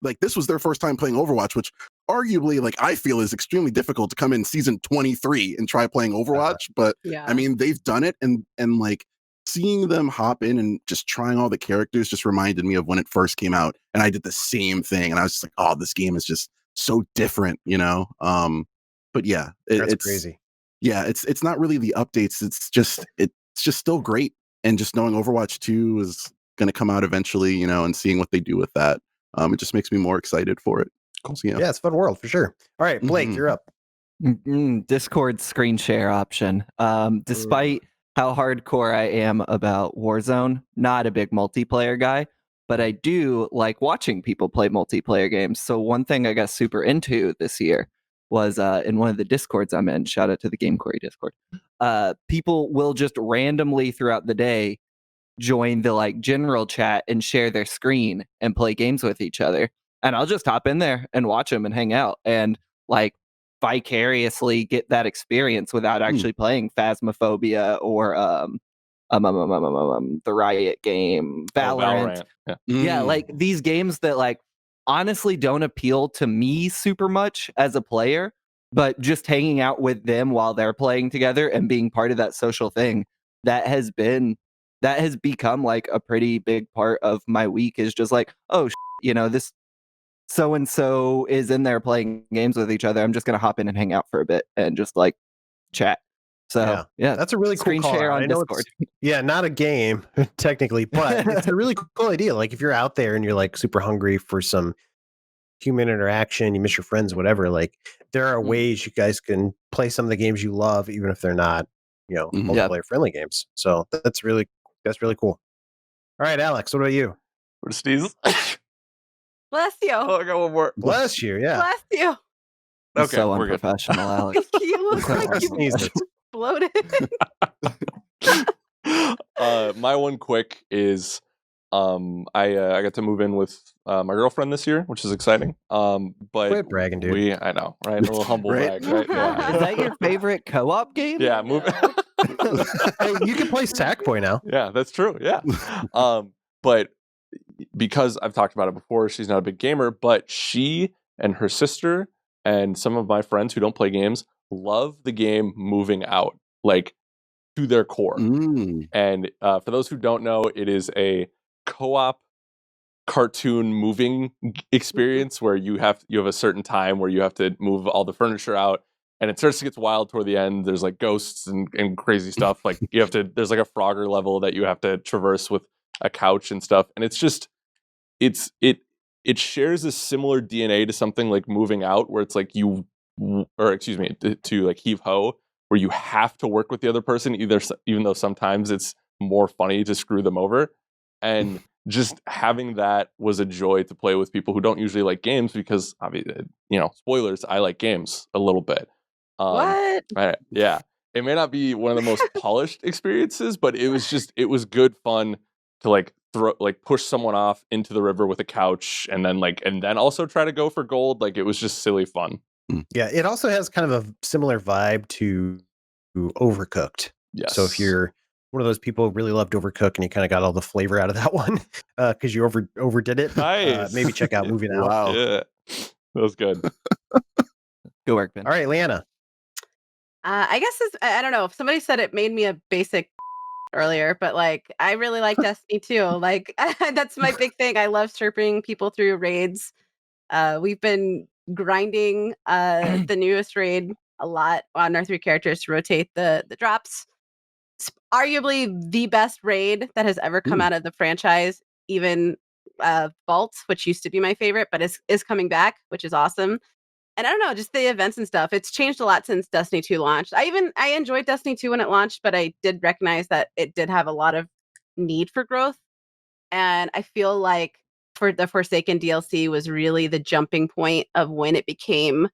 like this was their first time playing Overwatch, which arguably like I feel is extremely difficult to come in season 23 and try playing Overwatch. But Yeah. I mean, they've done it, and like seeing them hop in and just trying all the characters just reminded me of when it first came out, and I did the same thing, and I was just like, oh, this game is just so different, But yeah, That's it's crazy. Yeah, it's not really the updates. It's just still great, and just knowing Overwatch 2 is going to come out eventually, and seeing what they do with that, it just makes me more excited for it. Cool. So, yeah, it's a fun world for sure. All right, Blake, you're up. Discord screen share option. Despite how hardcore I am about Warzone, not a big multiplayer guy, but I do like watching people play multiplayer games. So one thing I got super into this year was in one of the Discords I'm in, shout out to the Game Quarry Discord, people will just randomly throughout the day join the like general chat and share their screen and play games with each other. And I'll just hop in there and watch them and hang out and like vicariously get that experience without actually playing Phasmophobia or the Riot game, Valorant. Yeah, like these games that like honestly don't appeal to me super much as a player, but just hanging out with them while they're playing together and being part of that social thing, that has become like a pretty big part of my week, is just like, oh, this so and so is in there playing games with each other. I'm just gonna hop in and hang out for a bit and just like chat. So yeah, that's a really cool screen share on Discord. Yeah, not a game technically, but it's a really cool idea. Like if you're out there and you're like super hungry for some human interaction, you miss your friends, whatever, like there are ways you guys can play some of the games you love, even if they're not, multiplayer friendly games. So that's really cool. All right, Alex, what about you? What is sneeze? Bless you. Oh, I got one more. Bless you. Yeah. Bless you. Okay, so we're good. unprofessional, Alex. You look like you exploded. My one quick is I got to move in with my girlfriend this year, which is exciting. But quit bragging, dude. I know, right? A little humble Right? brag, right? Yeah. Is that your favorite co-op game? Yeah, move. Hey, you can play Sackboy now. Yeah, that's true. Yeah. But because I've talked about it before, she's not a big gamer, but she and her sister and some of my friends who don't play games love the game Moving Out, like to their core. And for those who don't know, it is a co-op cartoon moving experience where you have a certain time where you have to move all the furniture out, and it starts to get wild toward the end. There's like ghosts and crazy stuff. Like there's like a Frogger level that you have to traverse with a couch and stuff. And it's just, it shares a similar DNA to something like Moving Out, where it's like to like Heave Ho, where you have to work with the other person, even though sometimes it's more funny to screw them over. And just having that was a joy to play with people who don't usually like games, because obviously, spoilers, I like games a little bit. What? Yeah. It may not be one of the most polished experiences, but it was good fun to push someone off into the river with a couch and then also try to go for gold. Like it was just silly fun. Yeah, it also has kind of a similar vibe to Overcooked. Yes. So if you're one of those people who really loved Overcooked and you kind of got all the flavor out of that one because you overdid it, nice. Maybe check out Moving Out. Wow. Yeah, that was good. Good work, Ben. All right, Leanna. I guess I don't know. If somebody said it made me a basic earlier, but like I really like Destiny 2. Like that's my big thing. I love chirping people through raids. We've been grinding the newest raid a lot on our 3 characters to rotate the drops. It's arguably the best raid that has ever come out of the franchise. Even Vault, which used to be my favorite, but is coming back, which is awesome. And I don't know, just the events and stuff. It's changed a lot since Destiny 2 launched. I enjoyed Destiny 2 when it launched, but I did recognize that it did have a lot of need for growth. And I feel like for the Forsaken DLC was really the jumping point of when it became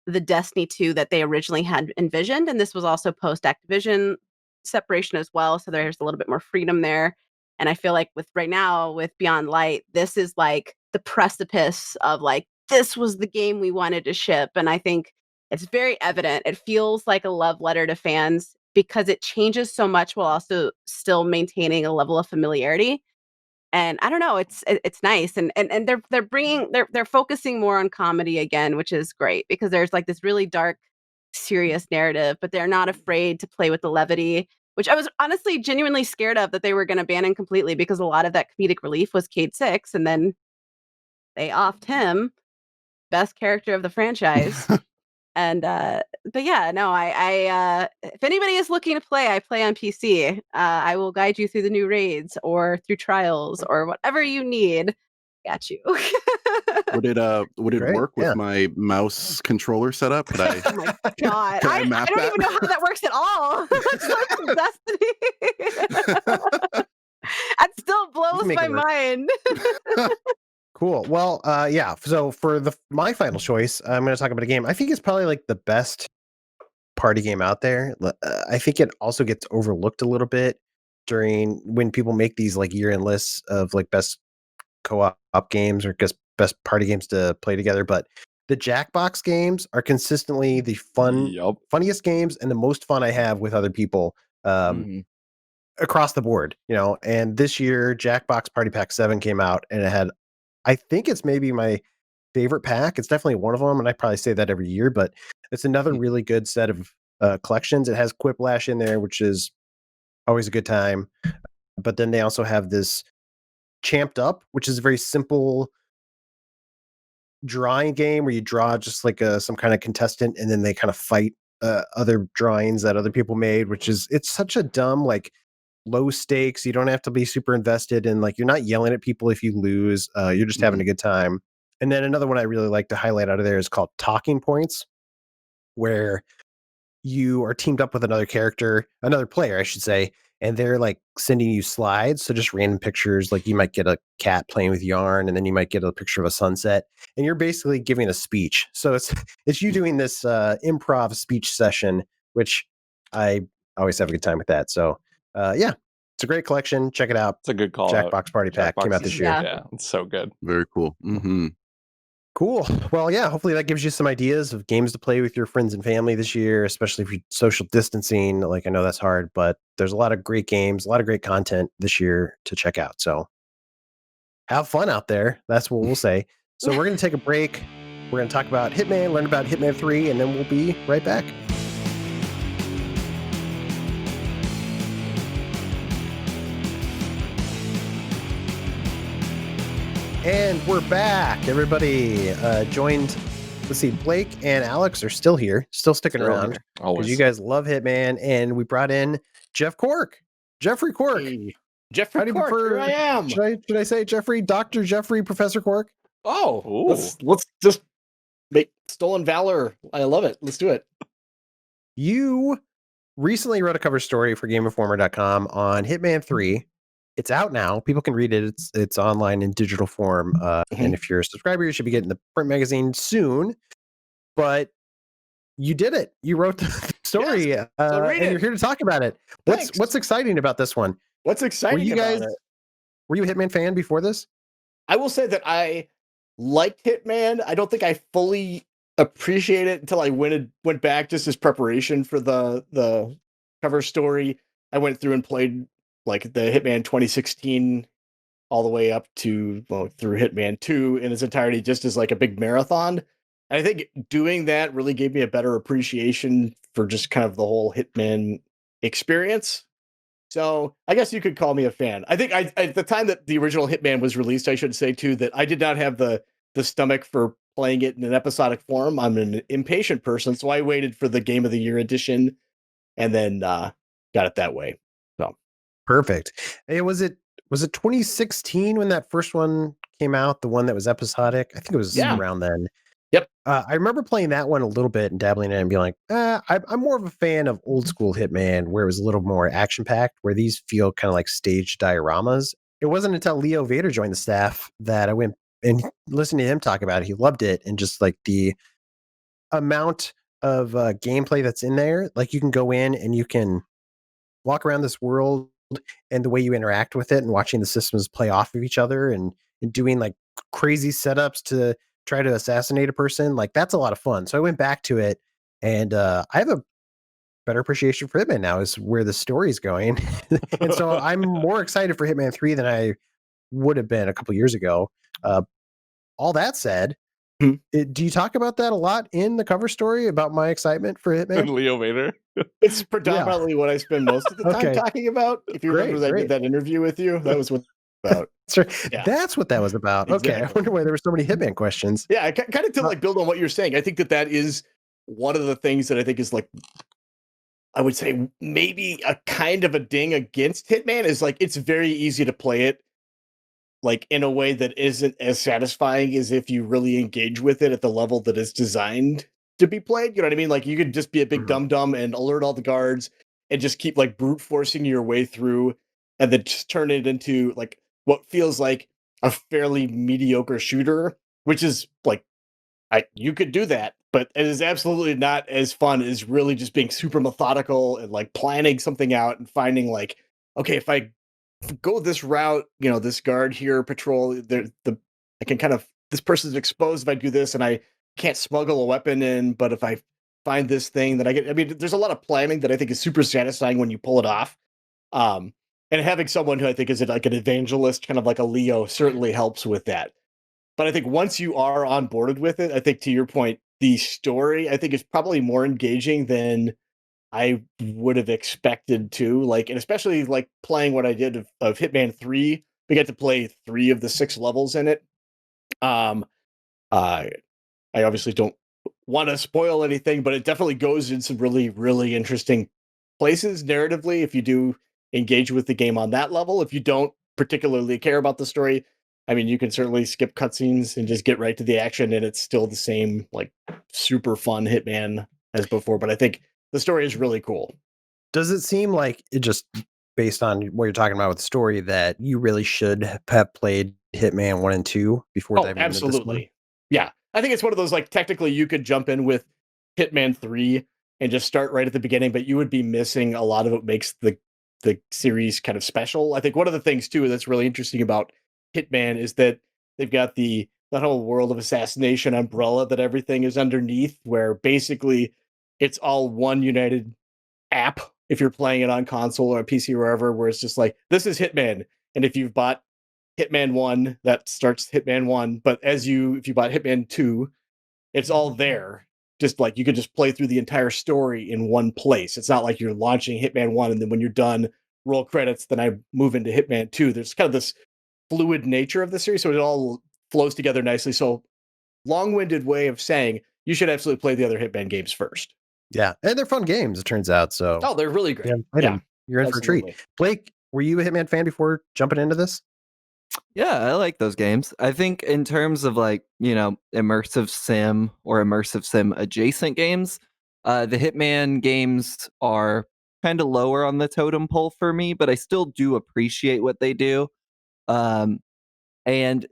the Destiny 2 that they originally had envisioned. And this was also post Activision separation as well. So there's a little bit more freedom there. And I feel like with right now with Beyond Light, this is like the precipice of like, this was the game we wanted to ship. And I think it's very evident. It feels like a love letter to fans because it changes so much while also still maintaining a level of familiarity. And I don't know, it's nice, and they're focusing more on comedy again, which is great because there's like this really dark, serious narrative, but they're not afraid to play with the levity, which I was honestly genuinely scared of that they were going to ban him completely because a lot of that comedic relief was Cade Six, and then they offed him, best character of the franchise. And but yeah, no, I if anybody is looking to play, I play on PC. I will guide you through the new raids or through trials or whatever you need. Got you. Would it Great, work with yeah. my mouse controller setup? Could I Oh my god. Can I I map don't that? even know how that works at all. Much less Destiny. That still blows make my it work. mind. Cool. Well, yeah. So for my final choice, I'm going to talk about a game. I think it's probably like the best party game out there. I think it also gets overlooked a little bit during when people make these like year-end lists of like best co-op games or just best party games to play together. But the Jackbox games are consistently the funniest games and the most fun I have with other people across the board. You know, and this year Jackbox Party Pack 7 came out and it had, I think it's maybe my favorite pack. It's definitely one of them, and I probably say that every year, but it's another really good set of collections. It has Quiplash in there, which is always a good time. But then they also have this Champed Up, which is a very simple drawing game where you draw just like some kind of contestant, and then they kind of fight other drawings that other people made, which is it's such a dumb like low stakes. You don't have to be super invested in like you're not yelling at people if you lose. You're just having a good time. And then another one I really like to highlight out of there is called Talking Points, where you are teamed up with another player, I should say, and they're like sending you slides. So just random pictures, like you might get a cat playing with yarn, and then you might get a picture of a sunset, and you're basically giving a speech. So it's you doing this improv speech session, which I always have a good time with that. So yeah, it's a great collection. Check it out. It's a good call. Jackbox Party Pack came out this year. Yeah, it's so good. Very cool. Cool. Well, yeah, hopefully that gives you some ideas of games to play with your friends and family this year, especially if you're social distancing. Like, I know that's hard, but there's a lot of great games, a lot of great content this year to check out. So have fun out there. That's what we'll say. So we're going to take a break. We're going to talk about Hitman, learn about Hitman 3, and then we'll be right back. And we're back, everybody. Joined, let's see, Blake and Alex are still here, still sticking around because you guys love Hitman. And we brought in Jeffrey Cork. Hey, Jeffrey Cork, here I am. Should I say Jeffrey, Dr. Jeffrey, Professor Cork? Oh, let's just make Stolen Valor. I love it. Let's do it. You recently wrote a cover story for GameInformer.com on Hitman 3. It's out now. People can read it. It's online in digital form. And if you're a subscriber, you should be getting the print magazine soon. But you did it. You wrote the story, Yes, so read and it. you're here to talk about it. What's exciting about this one? What's exciting about it? Were you a Hitman fan before this? I will say that I liked Hitman. I don't think I fully appreciate it until I went back just as preparation for the cover story. I went through and played like the Hitman 2016 all the way up to through Hitman 2 in its entirety, just as like a big marathon. And I think doing that really gave me a better appreciation for just kind of the whole Hitman experience. So I guess you could call me a fan. I think at the time that the original Hitman was released, I should say too that I did not have the stomach for playing it in an episodic form. I'm an impatient person, so I waited for the Game of the Year edition and then got it that way. So perfect. Hey, was it 2016 when that first one came out? The one that was episodic? I think it was around then. Yep. I remember playing that one a little bit and dabbling in it and being like, I'm more of a fan of old school Hitman, where it was a little more action packed, where these feel kind of like staged dioramas. It wasn't until Leo Vader joined the staff that I went and listened to him talk about it. He loved it, and just like the amount of gameplay that's in there, like you can go in and you can walk around this world, and the way you interact with it and watching the systems play off of each other and doing like crazy setups to try to assassinate a person, like that's a lot of fun. So I went back to it, and I have a better appreciation for Hitman now, is where the story's going. And so I'm more excited for Hitman 3 than I would have been a couple years ago. All that said, do you talk about that a lot in the cover story about my excitement for Hitman? And Leo Vader? It's predominantly what I spend most of the time talking about. If you remember that I did that interview with you, that was what about. That's what that was about. Exactly. Okay, I wonder why there were so many Hitman questions. Yeah, kind of to like build on what you're saying. I think that is one of the things that I think is like, I would say maybe a kind of a ding against Hitman is like it's very easy to play it like in a way that isn't as satisfying as if you really engage with it at the level that it's designed to be played. You know what I mean? Like you could just be a big dum-dum and alert all the guards and just keep like brute forcing your way through and then just turn it into like what feels like a fairly mediocre shooter, which is like, you could do that, but it is absolutely not as fun as really just being super methodical and like planning something out and finding like, okay, if I go this route, you know, this guard here patrol, I can kind of, this person's exposed if I do this, and I can't smuggle a weapon in, but if I find this thing that I mean, there's a lot of planning that I think is super satisfying when you pull it off. And having someone who I think is like an evangelist, kind of like a Leo, certainly helps with that. But I think once you are onboarded with it, I think to your point, the story I think is probably more engaging than I would have expected to, like, and especially like playing what I did of Hitman 3. We get to play 3 of the 6 levels in it. I obviously don't want to spoil anything, but it definitely goes in some really, really interesting places narratively if you do engage with the game on that level. If you don't particularly care about the story, I mean, you can certainly skip cutscenes and just get right to the action, and it's still the same, like, super fun Hitman as before. But I think the story is really cool. Does it seem like, it just based on what you're talking about with the story, that you really should have played Hitman 1 and 2 before diving into this one? Absolutely. Yeah. I think it's one of those, like, technically you could jump in with Hitman 3 and just start right at the beginning, but you would be missing a lot of what makes the series kind of special. I think one of the things too that's really interesting about Hitman is that they've got the whole world of assassination umbrella that everything is underneath, where basically it's all one united app if you're playing it on console or PC or wherever, where it's just like, this is Hitman. And if you've bought Hitman 1, that starts Hitman 1. But if you bought Hitman 2, it's all there. Just like you could just play through the entire story in one place. It's not like you're launching Hitman 1 and then when you're done, roll credits, then I move into Hitman 2. There's kind of this fluid nature of the series, so it all flows together nicely. So long-winded way of saying you should absolutely play the other Hitman games first. Yeah, and they're fun games, it turns out. So they're really great. Yeah, you're in for a treat. Blake, were you a Hitman fan before jumping into this? Yeah, I like those games. I think in terms of like, you know, immersive sim or immersive sim adjacent games, the Hitman games are kind of lower on the totem pole for me, but I still do appreciate what they do. And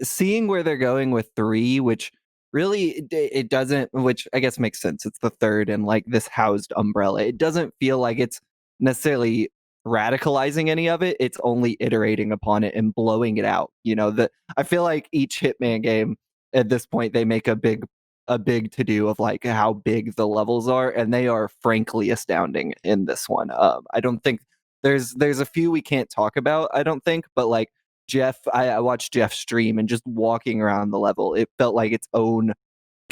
seeing where they're going with 3, which really it doesn't, which I guess makes sense. It's the third and like this housed umbrella. It doesn't feel like it's necessarily radicalizing any of it. It's only iterating upon it and blowing it out. You know, I feel like each Hitman game at this point, they make a big to do of like how big the levels are, and they are frankly astounding in this one. I don't think there's a few we can't talk about, I don't think, but like Jeff, I watched Jeff stream, and just walking around the level, it felt like its own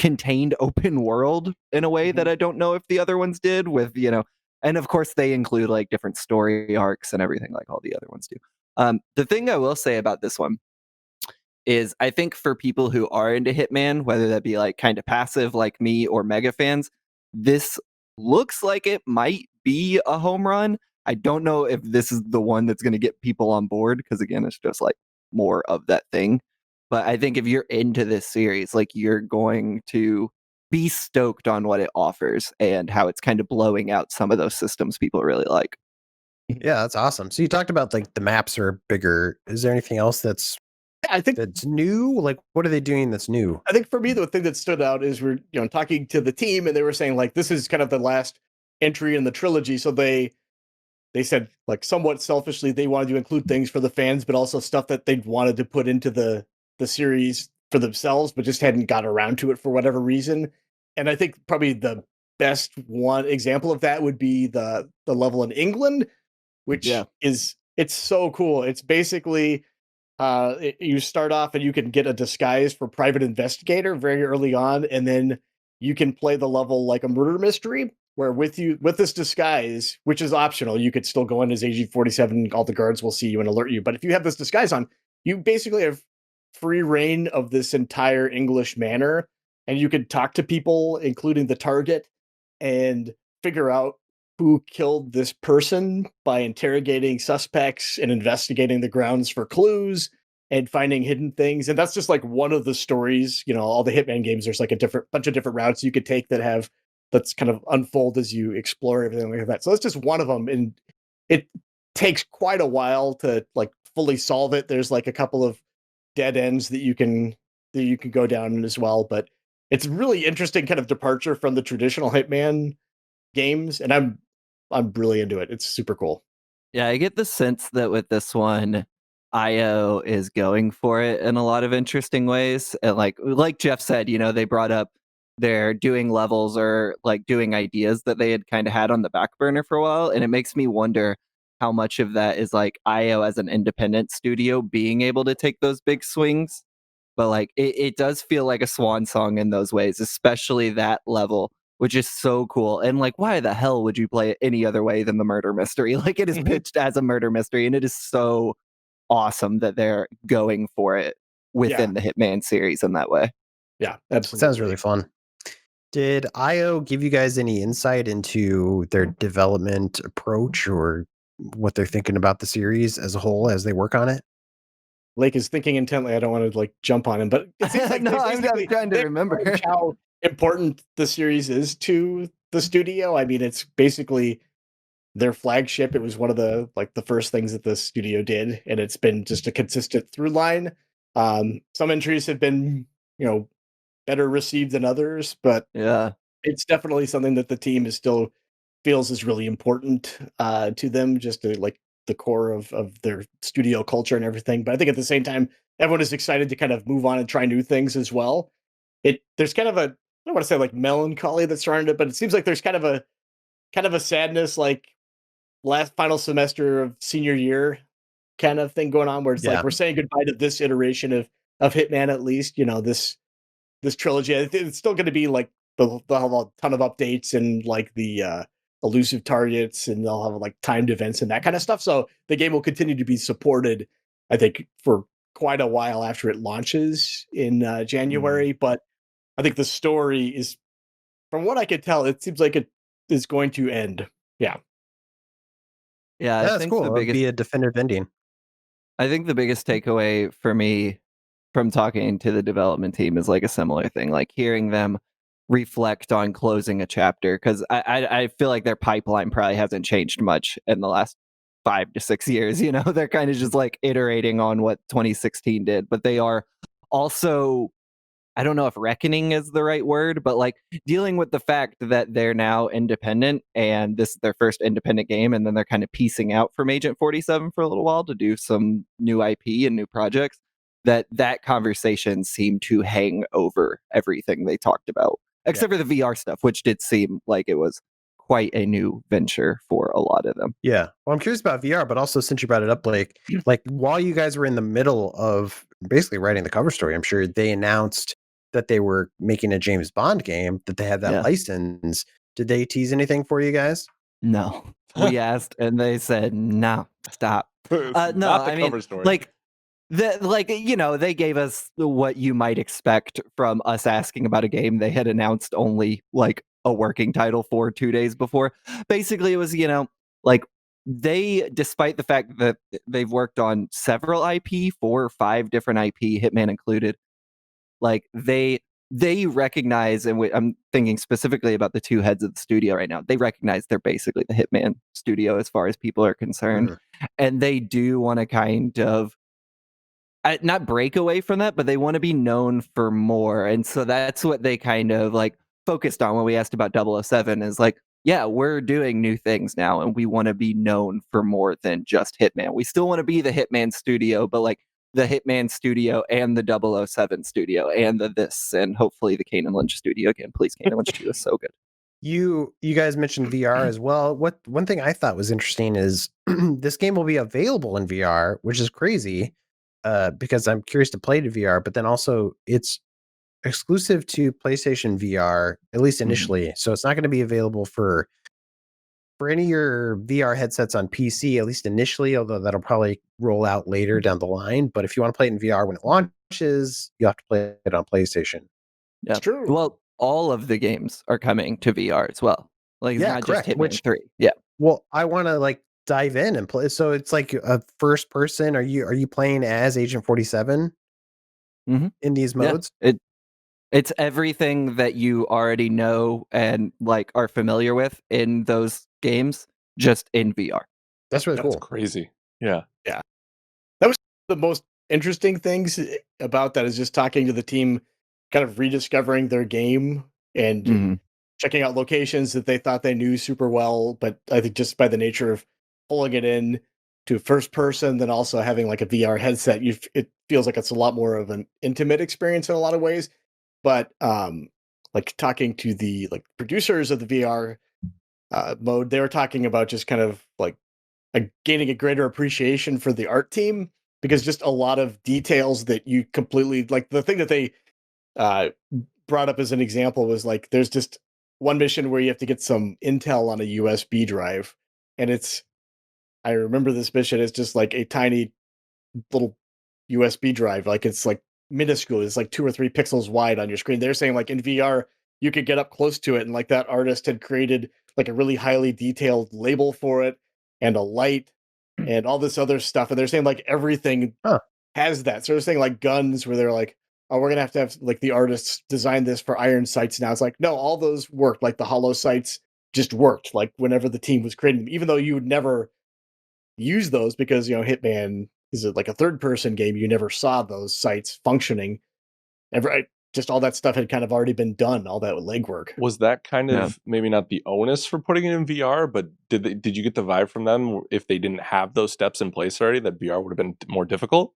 contained open world in a way that I don't know if the other ones did with, and of course they include like different story arcs and everything like all the other ones do. The thing I will say about this one is I think for people who are into Hitman, whether that be like kind of passive like me or mega fans, this looks like it might be a home run. I don't know if this is the one that's going to get people on board because again, it's just like more of that thing. But I think if you're into this series, like you're going to be stoked on what it offers and how it's kind of blowing out some of those systems people really like. Yeah, that's awesome. So you talked about like the maps are bigger. Is there anything else that's I think that's new? Like, what are they doing that's new? I think for me, the thing that stood out is we're talking to the team, and they were saying like this is kind of the last entry in the trilogy. So they said like somewhat selfishly they wanted to include things for the fans, but also stuff that they wanted to put into the series for themselves, but just hadn't got around to it for whatever reason. And I think probably the best one example of that would be the level in England, which is it's so cool. It's basically you start off and you can get a disguise for private investigator very early on, and then you can play the level like a murder mystery where with this disguise, which is optional, you could still go in as AG-47, all the guards will see you and alert you. But if you have this disguise on, you basically have free reign of this entire English manor, and you could talk to people, including the target, and figure out who killed this person by interrogating suspects and investigating the grounds for clues and finding hidden things. And that's just like one of the stories. All the Hitman games, there's like a bunch of different routes you could take that's kind of unfold as you explore everything like that. So that's just one of them. And it takes quite a while to like fully solve it. There's like a couple of dead ends that you can go down as well. But it's really interesting kind of departure from the traditional Hitman games. And I'm really into it. It's super cool. Yeah, I get the sense that with this one, IO is going for it in a lot of interesting ways. And like Jeff said, they brought up they're doing levels or like doing ideas that they had kind of had on the back burner for a while. And it makes me wonder how much of that is like IO as an independent studio being able to take those big swings. But like it does feel like a swan song in those ways, especially that level, which is so cool. And like, why the hell would you play it any other way than the murder mystery? Like it is pitched as a murder mystery, and it is so awesome that they're going for it within the Hitman series in that way. Yeah, absolutely. Sounds really fun. Did IO give you guys any insight into their development approach or what they're thinking about the series as a whole as they work on it? Lake is thinking intently. I don't want to like jump on him, but it seems like no, I'm trying to remember how important the series is to the studio. I mean, it's basically their flagship. It was one of the first things that the studio did, and it's been just a consistent through line. Some entries have been, better received than others, but it's definitely something that the team is still feels is really important to them, just to like the core of their studio culture and everything. But I think at the same time, everyone is excited to kind of move on and try new things as well. There's kind of a, I don't want to say like melancholy that's surrounded it, but it seems like there's kind of a sadness, like last final semester of senior year kind of thing going on, where it's like we're saying goodbye to this iteration of Hitman, at least, this trilogy. I think it's still going to be like they'll have a ton of updates and like the elusive targets, and they'll have like timed events and that kind of stuff. So the game will continue to be supported, I think, for quite a while after it launches in January. But I think the story is, from what I could tell, it seems like it is going to end. Yeah. Yeah, that's cool. It'll be a definitive ending. I think the biggest takeaway for me from talking to the development team is like a similar thing, like hearing them reflect on closing a chapter, because I feel like their pipeline probably hasn't changed much in the last 5 to 6 years. They're kind of just like iterating on what 2016 did, but they are also, I don't know if reckoning is the right word, but like dealing with the fact that they're now independent and this is their first independent game, and then they're kind of piecing out from Agent 47 for a little while to do some new IP and new projects. That conversation seemed to hang over everything they talked about, except for the VR stuff, which did seem like it was quite a new venture for a lot of them. Yeah. Well, I'm curious about VR, but also since you brought it up, like while you guys were in the middle of basically writing the cover story, I'm sure they announced that they were making a James Bond game, that they had that license. Did they tease anything for you guys? No. We asked and they said, no, stop. No, not the I cover mean, story. they gave us what you might expect from us asking about a game they had announced only like a working title for 2 days before. Basically, it was, despite the fact that they've worked on several IP, 4 or 5 different IP, Hitman included, like they recognize, and I'm thinking specifically about the 2 heads of the studio right now. They recognize they're basically the Hitman studio as far as people are concerned, and they do want to kind of not break away from that, but they want to be known for more. And so that's what they kind of like focused on when we asked about 007 is like, yeah, we're doing new things now and we want to be known for more than just Hitman. We still want to be the Hitman studio, but like the Hitman studio and the 007 studio and the this and hopefully the Kane and Lynch studio again. Please, Kane and Lynch 2 is so good. You guys mentioned VR as well. One thing I thought was interesting is this game will be available in VR, which is crazy. Because I'm curious to play it in VR, but then also it's exclusive to PlayStation VR, at least initially. So it's not going to be available for any of your VR headsets on PC, at least initially, although that'll probably roll out later down the line. But if you want to play it in VR when it launches, you have to play it on PlayStation. Yeah. It's true. Well, all of the games are coming to VR as well. Like it's not correct. just Hitman 3. Yeah. Well, I want to like dive in and play. So it's like a first person. Are you playing as Agent 47 in these modes? Yeah. It's everything that you already know and like are familiar with in those games, just in VR. That's really cool. That's crazy. Yeah. Yeah. That was the most interesting things about that is just talking to the team, kind of rediscovering their game and checking out locations that they thought they knew super well. But I think just by the nature of pulling it in to first person, then also having like a VR headset, it feels like it's a lot more of an intimate experience in a lot of ways. But like talking to the like producers of the VR mode, they were talking about just kind of like gaining a greater appreciation for the art team because just a lot of details that you completely like. The thing that they brought up as an example was like there's just one mission where you have to get some intel on a USB drive, and I remember this mission is just like a tiny little USB drive, like it's like minuscule. It's like 2 or 3 pixels wide on your screen. They're saying like in VR you could get up close to it, and like that artist had created like a really highly detailed label for it and a light and all this other stuff. And they're saying like everything has that. So they're saying like guns where they're like, oh, we're gonna have to have like the artists design this for iron sights now. It's like, no, all those worked. Like the hollow sights just worked. Like whenever the team was creating them, even though you would never use those because Hitman is like a third person game, you never saw those sites functioning. Just all that stuff had kind of already been done, all that legwork. Was that kind of maybe not the onus for putting it in VR, but did you get the vibe from them if they didn't have those steps in place already that VR would have been more difficult?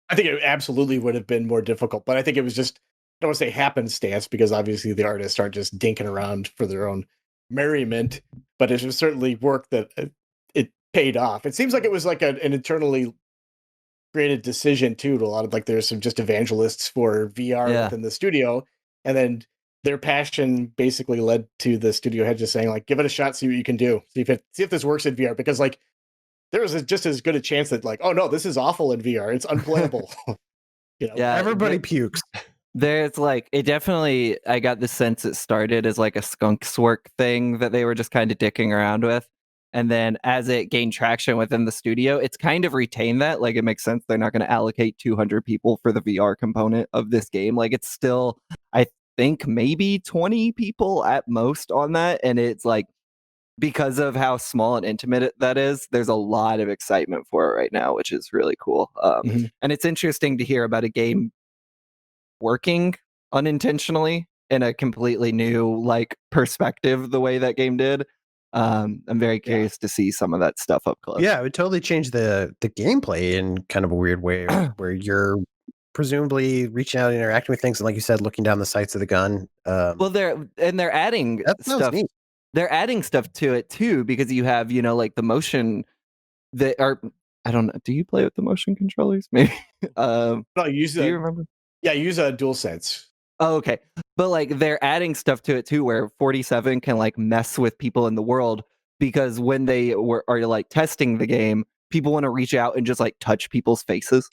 I think it absolutely would have been more difficult, but I think it was just, I don't want to say happenstance because obviously the artists aren't just dinking around for their own merriment, but it was certainly work that it paid off. It seems like it was like an internally created decision too. To a lot of like there's some just evangelists for VR within the studio, and then their passion basically led to the studio head just saying like, give it a shot, see what you can do, see if this works in VR, because like there was just as good a chance that like, oh no, this is awful in VR, it's unplayable. Yeah, everybody pukes. There's like it definitely. I got the sense it started as like a skunks work thing that they were just kind of dicking around with. And then as it gained traction within the studio, it's kind of retained that. Like it makes sense. They're not going to allocate 200 people for the VR component of this game. Like it's still, I think maybe 20 people at most on that. And it's like, because of how small and intimate that is, there's a lot of excitement for it right now, which is really cool. And it's interesting to hear about a game working unintentionally in a completely new like perspective the way that game did. I'm very curious to see some of that stuff up close. Yeah, it would totally change the gameplay in kind of a weird way where you're presumably reaching out and interacting with things, and like you said, looking down the sights of the gun. Well, they're adding stuff. Neat. They're adding stuff to it too, because you have like the motion that are. I don't know. Do you play with the motion controllers? Maybe. No, use do you remember? Yeah, use a DualSense. Oh, okay. But like they're adding stuff to it too, where 47 can like mess with people in the world because when they are like testing the game, people want to reach out and just like touch people's faces.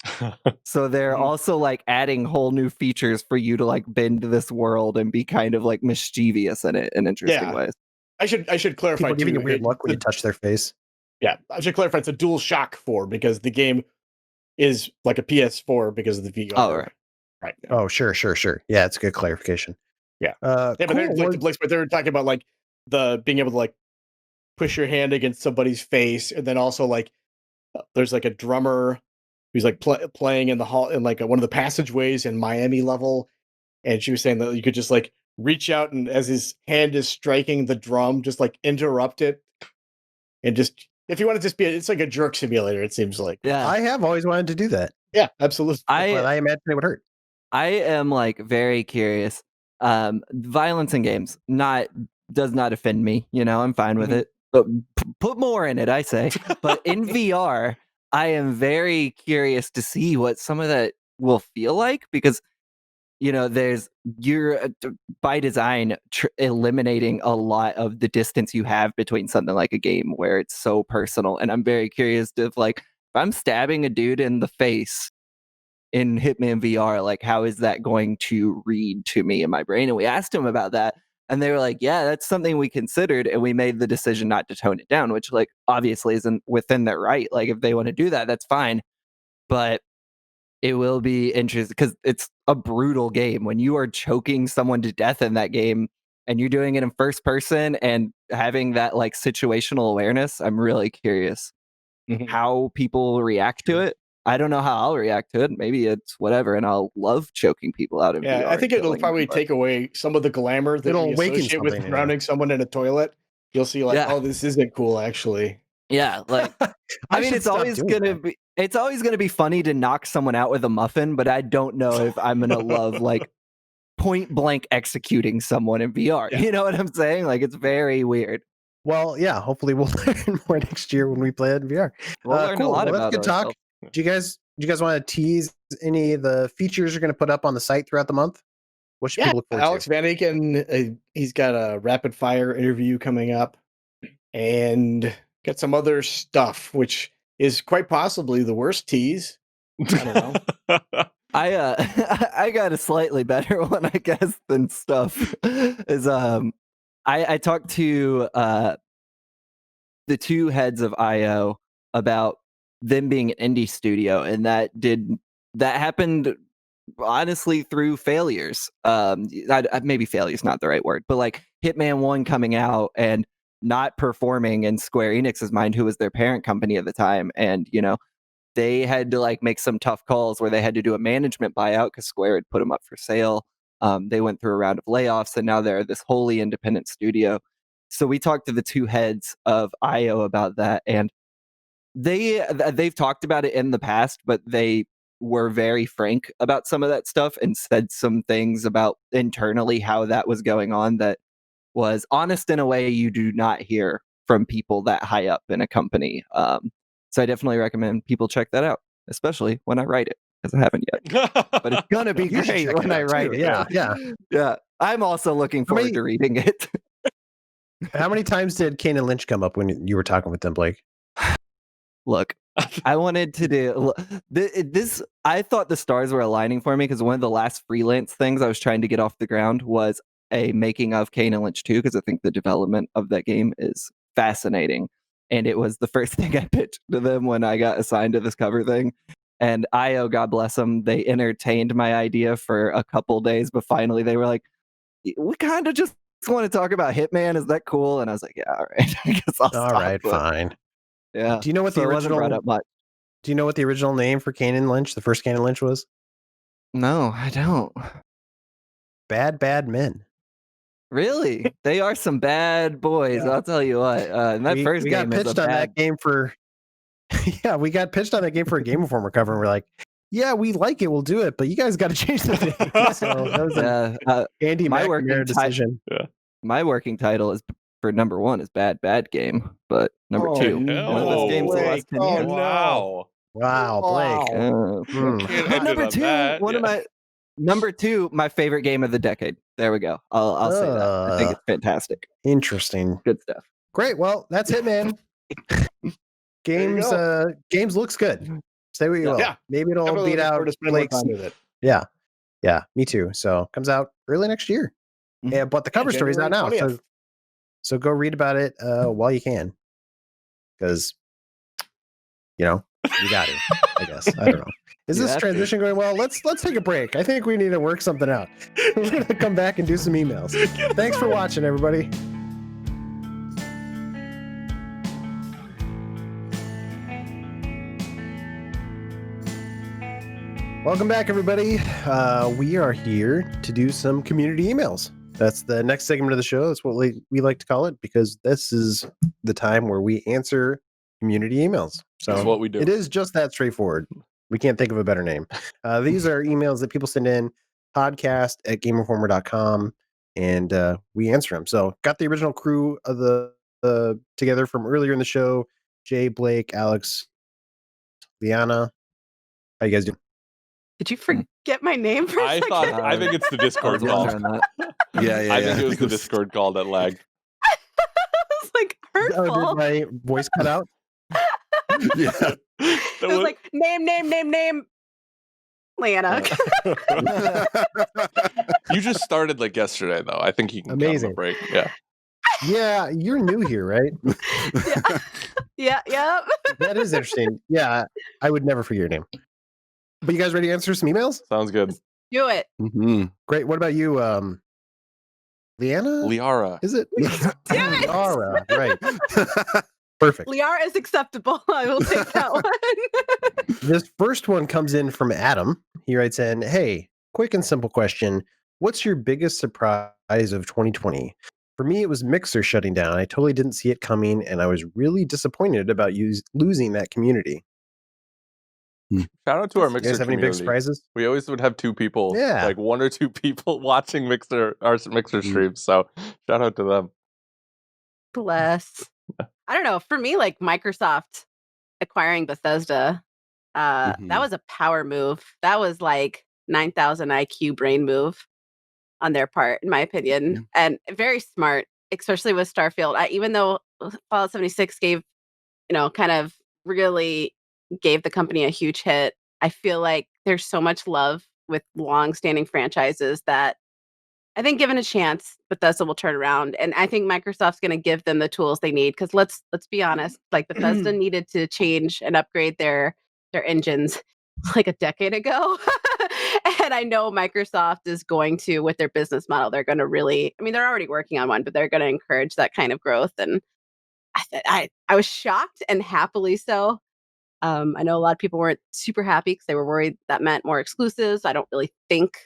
So they're also like adding whole new features for you to like bend this world and be kind of like mischievous in it in interesting ways. I should clarify People giving too, you weird look when you touch their face. Yeah, I should clarify it's a Dual Shock 4 because the game is like a PS4 because of the VR. Oh, right. Oh, sure. Yeah, it's a good clarification. Yeah. Cool. But they were talking about like the being able to like push your hand against somebody's face, and then also like there's like a drummer who's like playing in the hall in like one of the passageways in Miami level, and she was saying that you could just like reach out and as his hand is striking the drum, just like interrupt it, and just if you want to just be, it's like a jerk simulator. It seems like. Yeah, I have always wanted to do that. Yeah, absolutely. But I imagine it would hurt. I am like very curious. Violence in games does not offend me. You know, I'm fine with it. But put more in it, I say. But in VR, I am very curious to see what some of that will feel like because, you know, you're by design eliminating a lot of the distance you have between something like a game where it's so personal. And I'm very curious to like, if I'm stabbing a dude in the face in Hitman VR, like how is that going to read to me in my brain? And we asked him about that, and they were like, yeah, that's something we considered, and we made the decision not to tone it down, which like obviously isn't within their right. Like if they want to do that, that's fine. But it will be interesting because it's a brutal game. When you are choking someone to death in that game and you're doing it in first person and having that like situational awareness, I'm really curious how people react to it. I don't know how I'll react to it. Maybe it's whatever, and I'll love choking people out of VR. I think it'll probably take away some of the glamour that we associate with drowning someone in a toilet. You'll see, like, oh, this isn't cool, actually. Yeah, like I mean, it's always gonna be funny to knock someone out with a muffin, but I don't know if I'm gonna love like point blank executing someone in VR. Yeah. You know what I'm saying? Like it's very weird. Well, yeah. Hopefully, we'll learn more next year when we play it in VR. We'll learn a lot about it. That's good talk. Do you guys want to tease any of the features you're going to put up on the site throughout the month? What should people look forward Alex to? Van Aken, he's got a rapid fire interview coming up, and got some other stuff, which is quite possibly the worst tease. I don't know. I got a slightly better one, I guess, than stuff. Is I talked to the two heads of IO about them being an indie studio, and that happened honestly through failures. Maybe failures not the right word, but like Hitman 1 coming out and not performing in Square Enix's mind, who was their parent company at the time, and you know they had to like make some tough calls where they had to do a management buyout because Square had put them up for sale. They went through a round of layoffs, and now they're this wholly independent studio. So we talked to the two heads of IO about that, and they've talked about it in the past, but they were very frank about some of that stuff and said some things about internally how that was going on that was honest in a way you do not hear from people that high up in a company. So I definitely recommend people check that out, especially when I write it, because I haven't yet. But it's gonna be great when I write it. Yeah. I'm also looking forward to reading it. How many times did Kane and Lynch come up when you were talking with them, Blake? Look, I wanted to do this. I thought the stars were aligning for me because one of the last freelance things I was trying to get off the ground was a making of Kane and Lynch 2, because I think the development of that game is fascinating. And it was the first thing I pitched to them when I got assigned to this cover thing. And IO, God bless them, they entertained my idea for a couple days, but finally they were like, we kind of just want to talk about Hitman. Is that cool? And I was like, yeah, all right. I guess I'll stop. All right, fine. Yeah. Do you know what the original brought up much? Do you know what the original name for Kane and Lynch, the first Kane and Lynch, was? No, I don't. Bad Men. Really? They are some bad boys. Yeah. I'll tell you what. That first we game got pitched on that game for. Yeah, we got pitched on that game for a Game Informer cover, and we're like, yeah, we like it, we'll do it, but you guys got to change the name. So that was Andy McNamara decision. My working title is for number 1 is Bad Game, but number 2, this game's the last 10 years. Wow, Blake. But number 2, one of my Number 2, my favorite game of the decade. There we go. I'll say that. I think it's fantastic. Interesting. Good stuff. Great. Well, that's Hitman. Games looks good. Say what you will. Yeah. Maybe it'll Definitely beat looking out forward to spending more Blake's. time with it. Yeah, me too. So comes out early next year. Mhm. Yeah, but the cover story's out now. January 20th. So go read about it while you can. Because you got to, I guess. I don't know. Is You this have to. transition going well? Let's take a break. I think we need to work something out. We're gonna come back and do some emails. Thanks for watching, everybody. Welcome back, everybody. We are here to do some community emails. That's the next segment of the show. That's what we like to call it, because this is the time where we answer community emails. So That's what we do. It is just that straightforward. We can't think of a better name. These are emails that people send in, podcast@GameInformer.com, and we answer them. So got the original crew of the together from earlier in the show: Jay, Blake, Alex, Liana. How you guys doing? Did you forget my name for a I second? thought. I think it's the I Discord was call. wondering that. Yeah. I think it was the Discord call that lagged. It's like hurtful. Oh, did my voice cut out? Yeah. It was like name. Lana. You just started like yesterday, though. I think you can Amazing. Break. Yeah. Yeah, you're new here, right? Yeah. That is interesting. Yeah, I would never forget your name. But you guys ready to answer some emails? Sounds good. Do it. Mm-hmm. Great. What about you, Liana? Liara. Is it? Damn it! Liara, right. Perfect. Liara is acceptable. I will take that one. This first one comes in from Adam. He writes in, hey, quick and simple question. What's your biggest surprise of 2020? For me, it was Mixer shutting down. I totally didn't see it coming, and I was really disappointed about losing that community. Shout out to our You Mixer guys have any big community. surprises? We always would have two people, Yeah. like 1 or 2 people watching our Mixer streams. So shout out to them. Bless. I don't know. For me, like Microsoft acquiring Bethesda, that was a power move. That was like 9,000 IQ brain move on their part, in my opinion, and very smart, especially with Starfield. Even though Fallout 76 gave, kind of really gave the company a huge hit, I feel like there's so much love with long-standing franchises that I think given a chance, Bethesda will turn around. And I think Microsoft's going to give them the tools they need. Because let's be honest, like Bethesda needed to change and upgrade their engines like a decade ago. And I know Microsoft is going to, with their business model, they're going to really, I mean, they're already working on one, but they're going to encourage that kind of growth. And I was shocked, and happily so. I know a lot of people weren't super happy because they were worried that meant more exclusives. I don't really think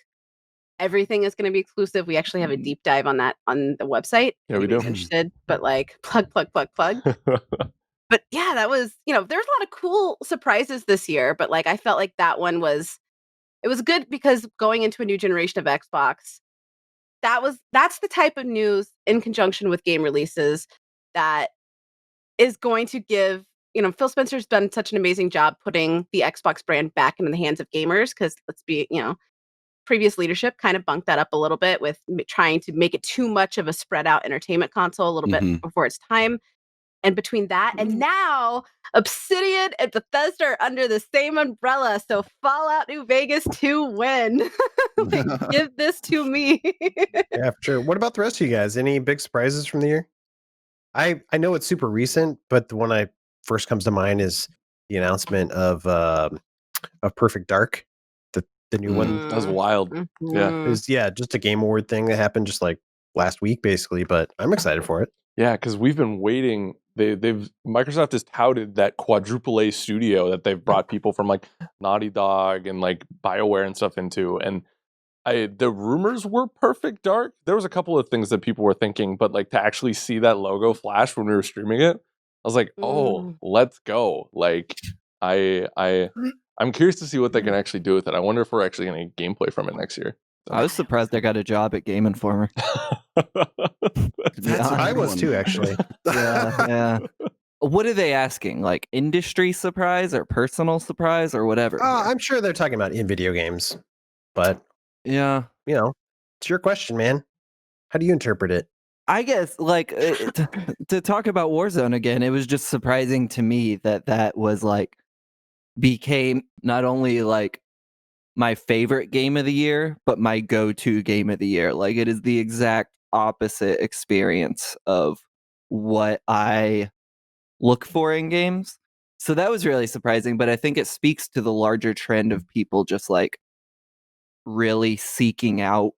everything is going to be exclusive. We actually have a deep dive on that on the website. Yeah, we do. Interested, but like plug. But yeah, that was, there's a lot of cool surprises this year, but like I felt like that one was good because going into a new generation of Xbox, that's the type of news in conjunction with game releases that is going to give, Phil Spencer's done such an amazing job putting the Xbox brand back into the hands of gamers, because let's be, previous leadership kind of bunked that up a little bit with trying to make it too much of a spread out entertainment console a little bit before its time. And between that and now, Obsidian and Bethesda are under the same umbrella. So Fallout New Vegas 2 win. Like, give this to me. Yeah, for sure. What about the rest of you guys? Any big surprises from the year? I know it's super recent, but the one that first comes to mind is the announcement of Perfect Dark, the new one. That was wild. Yeah. It was, just a Game Award thing that happened just like last week, basically. But I'm excited for it. Yeah, because we've been waiting. Microsoft has touted that quadruple A studio that they've brought people from like Naughty Dog and like BioWare and stuff into, and the rumors were Perfect Dark. There was a couple of things that people were thinking, but like to actually see that logo flash when we were streaming it, I was like, oh, let's go. Like I'm curious to see what they can actually do with it. I wonder if we're actually going to get gameplay from it next year. I was surprised I got a job at Game Informer. I was too, actually. Yeah. What are they asking? Like industry surprise or personal surprise or whatever? I'm sure they're talking about in video games, but Yeah. You know, it's your question, man. How do you interpret it? I guess, like, to talk about Warzone again, it was just surprising to me that was, like, became not only, like, my favorite game of the year, but my go-to game of the year. Like, it is the exact opposite experience of what I look for in games. So that was really surprising, but I think it speaks to the larger trend of people just, like, really seeking out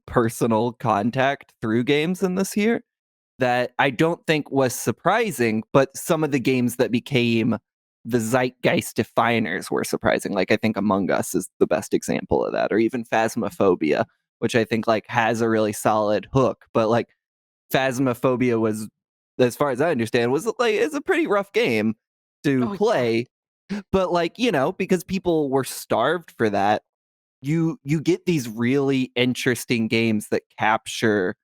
personal contact through games in this year that I don't think was surprising, but some of the games that became the zeitgeist definers were surprising. Like, I think Among Us is the best example of that, or even Phasmophobia, which I think, like, has a really solid hook. But, like, Phasmophobia was, as far as I understand, was, like, it's a pretty rough game to play. But, like, you know, because people were starved for that, you get these really interesting games that capture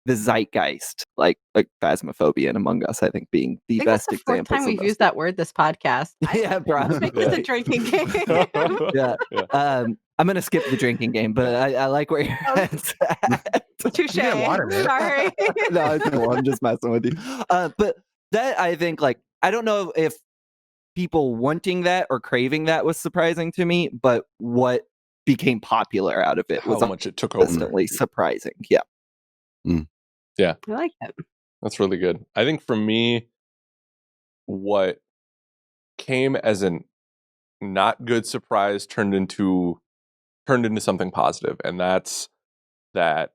the zeitgeist, like Phasmophobia and Among Us, I think, being the I think best that's the fourth examples time of we've those used that word this podcast. Yeah, Let's make this a probably. drinking game. Yeah. I'm gonna skip the drinking game, but I like where your head's at. Touche. You get water, man. Sorry. No, it's cool. I'm just messing with you. But that, I think, like, I don't know if people wanting that or craving that was surprising to me, but what became popular out of it was How much it took over. constantly surprising. Yeah. Yeah. I like it. That's really good. I think for me, what came as a not good surprise turned into something positive, and that's that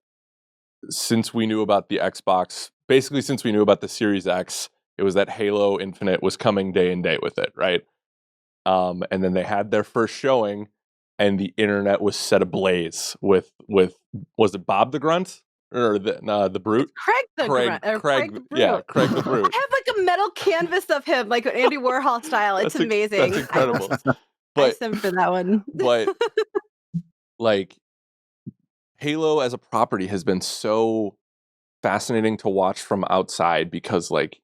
since we knew about the Xbox, basically since we knew about the Series X, it was that Halo Infinite was coming day and date with it, right? And then they had their first showing, and the internet was set ablaze with was it Bob the Grunt or the Brute? Craig the Brute. Yeah, Craig the Brute. I have like a metal canvas of him, like Andy Warhol style. It's amazing. That's incredible. I sim for that one. But like, Halo as a property has been so fascinating to watch from outside because, like,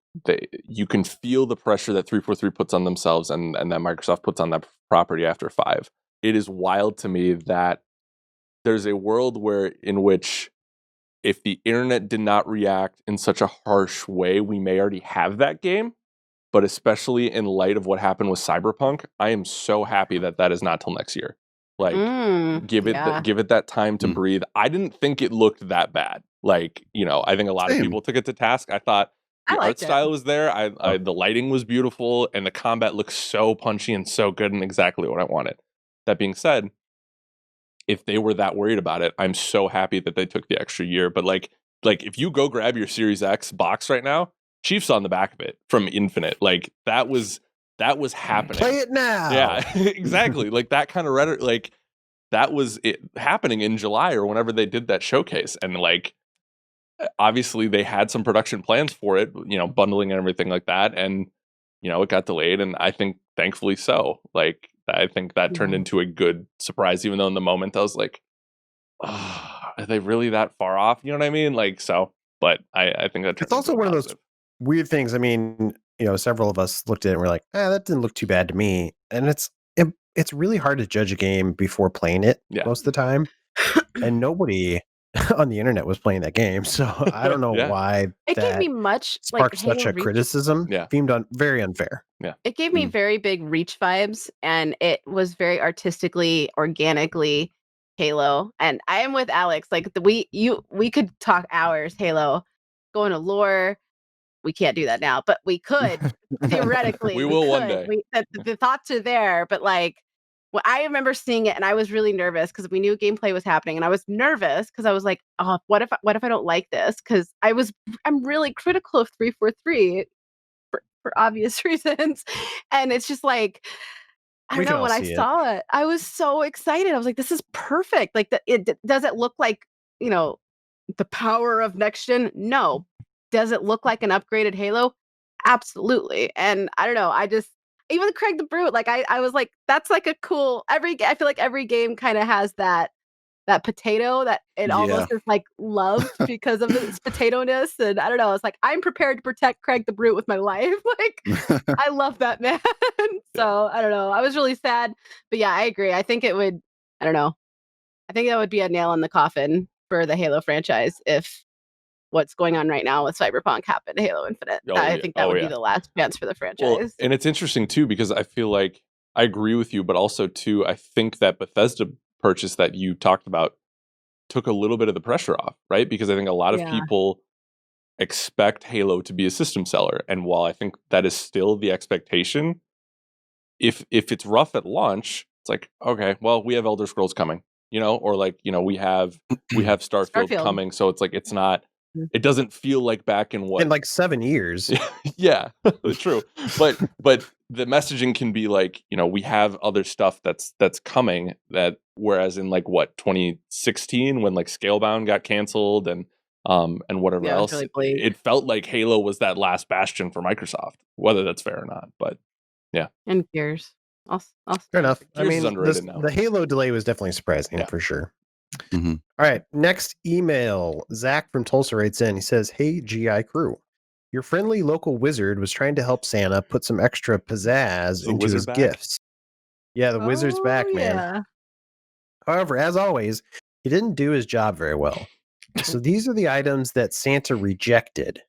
you can feel the pressure that 343 puts on themselves and that Microsoft puts on that property after 5. It is wild to me that there's a world in which if the internet did not react in such a harsh way, we may already have that game. But especially in light of what happened with Cyberpunk, I am so happy that is not till next year. Like, give it that time to breathe. I didn't think it looked that bad. Like, you know, I think a lot of people took it to task. I thought the art style was there. The lighting was beautiful, and the combat looks so punchy and so good and exactly what I wanted. That being said, if they were that worried about it, I'm so happy that they took the extra year. But like if you go grab your Series X box right now, Chiefs on the back of it from Infinite. Like, that was happening. Play it now. Yeah, exactly. Like, that kind of rhetoric, like, that was it happening in July or whenever they did that showcase. And, like, obviously they had some production plans for it, you know, bundling and everything like that. And, you know, it got delayed. And I think thankfully so. Like, I think that turned into a good surprise, even though in the moment I was like, oh, are they really that far off? You know what I mean? Like, so, but I think that it's also one of those weird things. I mean, you know, several of us looked at it and we're like, that didn't look too bad to me. And it's really hard to judge a game before playing it most of the time. And nobody on the internet was playing that game. So I don't know why it gave me much sparked like such Halo a criticism. Seemed very unfair. Yeah. It gave me very big Reach vibes, and it was very artistically, organically Halo. And I am with Alex. Like, we could talk hours Halo, go into lore. We can't do that now, but we could theoretically. we will one day. The thoughts are there, but like, well, I remember seeing it and I was really nervous because we knew gameplay was happening, and I was nervous because I was like, oh, what if I don't like this? Because I'm really critical of 343 for obvious reasons, and it's just like, I don't know, when I saw it, I was so excited. I was like, this is perfect. Like, does it look like, you know, the power of next gen? No. Does it look like an upgraded Halo? Absolutely. And I don't know, even Craig the Brute, like, I was like, that's like a cool, I feel like every game kind of has that potato that it almost is like loved because of its potato-ness. And I don't know, it's like, I'm prepared to protect Craig the Brute with my life. Like, I love that man. So I don't know, I was really sad, but yeah, I agree. I think it would, I don't know, I think that would be a nail in the coffin for the Halo franchise if what's going on right now with Cyberpunk happened to Halo Infinite. I think that would be the last chance for the franchise. Well, and it's interesting too because I feel like I agree with you, but also too, I think that Bethesda purchase that you talked about took a little bit of the pressure off, right? Because I think a lot of people expect Halo to be a system seller, and while I think that is still the expectation, if it's rough at launch, it's like, okay, well, we have Elder Scrolls coming, or like, we have Starfield coming, so it's like it's not. It doesn't feel like back in like 7 years. Yeah, true. But the messaging can be like, we have other stuff that's coming. That whereas in like 2016 when like Scalebound got canceled and whatever else, it felt like Halo was that last bastion for Microsoft. Whether that's fair or not, but yeah. And Gears. Fair enough. Gears is underrated now. The Halo delay was definitely surprising for sure. Mm-hmm. All right, next email. Zach from Tulsa writes in. He says, "Hey, GI crew. Your friendly local wizard was trying to help Santa put some extra pizzazz into his gifts. Yeah, the wizard's back, man. However, as always, he didn't do his job very well. So these are the items that Santa rejected.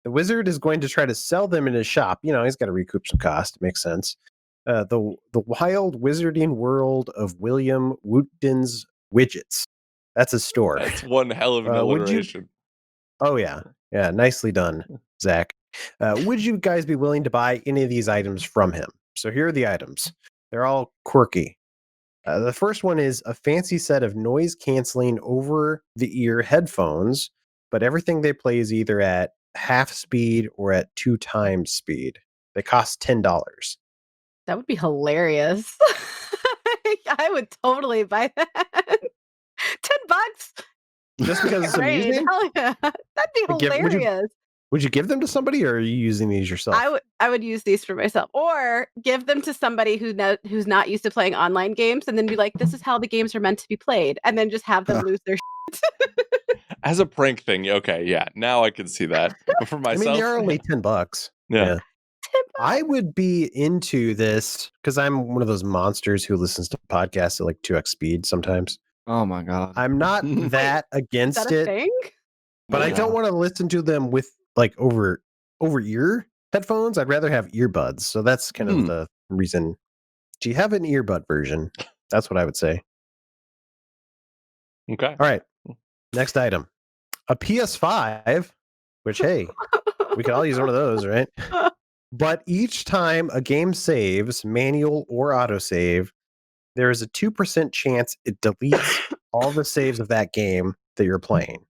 The wizard is going to try to sell them in his shop. He's got to recoup some cost. It makes sense. The Wild Wizarding World of William Wootton's Widgets. That's a store. That's one hell of an alliteration. Oh, yeah. Yeah, nicely done, Zach. Would you guys be willing to buy any of these items from him? So here are the items. They're all quirky. The first one is a fancy set of noise-canceling over-the-ear headphones, but everything they play is either at half speed or at 2 times speed. They cost $10. That would be hilarious. I would totally buy that. $10 just because it's amusing. Hell yeah. That'd be hilarious. Would you give them to somebody, or are you using these yourself? I would use these for myself, or give them to somebody who's not used to playing online games, and then be like, "This is how the games are meant to be played," and then just have them lose their shit. As a prank thing, okay, yeah. Now I can see that. But for myself, they're only $10. Yeah. $10. I would be into this because I'm one of those monsters who listens to podcasts at like 2x speed sometimes. Oh my god! I'm not that against is that a it, thing? But I don't want to listen to them with like over ear headphones. I'd rather have earbuds. So that's kind of the reason. Do you have an earbud version? That's what I would say. Okay. All right. Next item. A PS5, which, hey, we could all use one of those, right? But each time a game saves, manual or autosave, there is a 2% chance it deletes all the saves of that game that you're playing.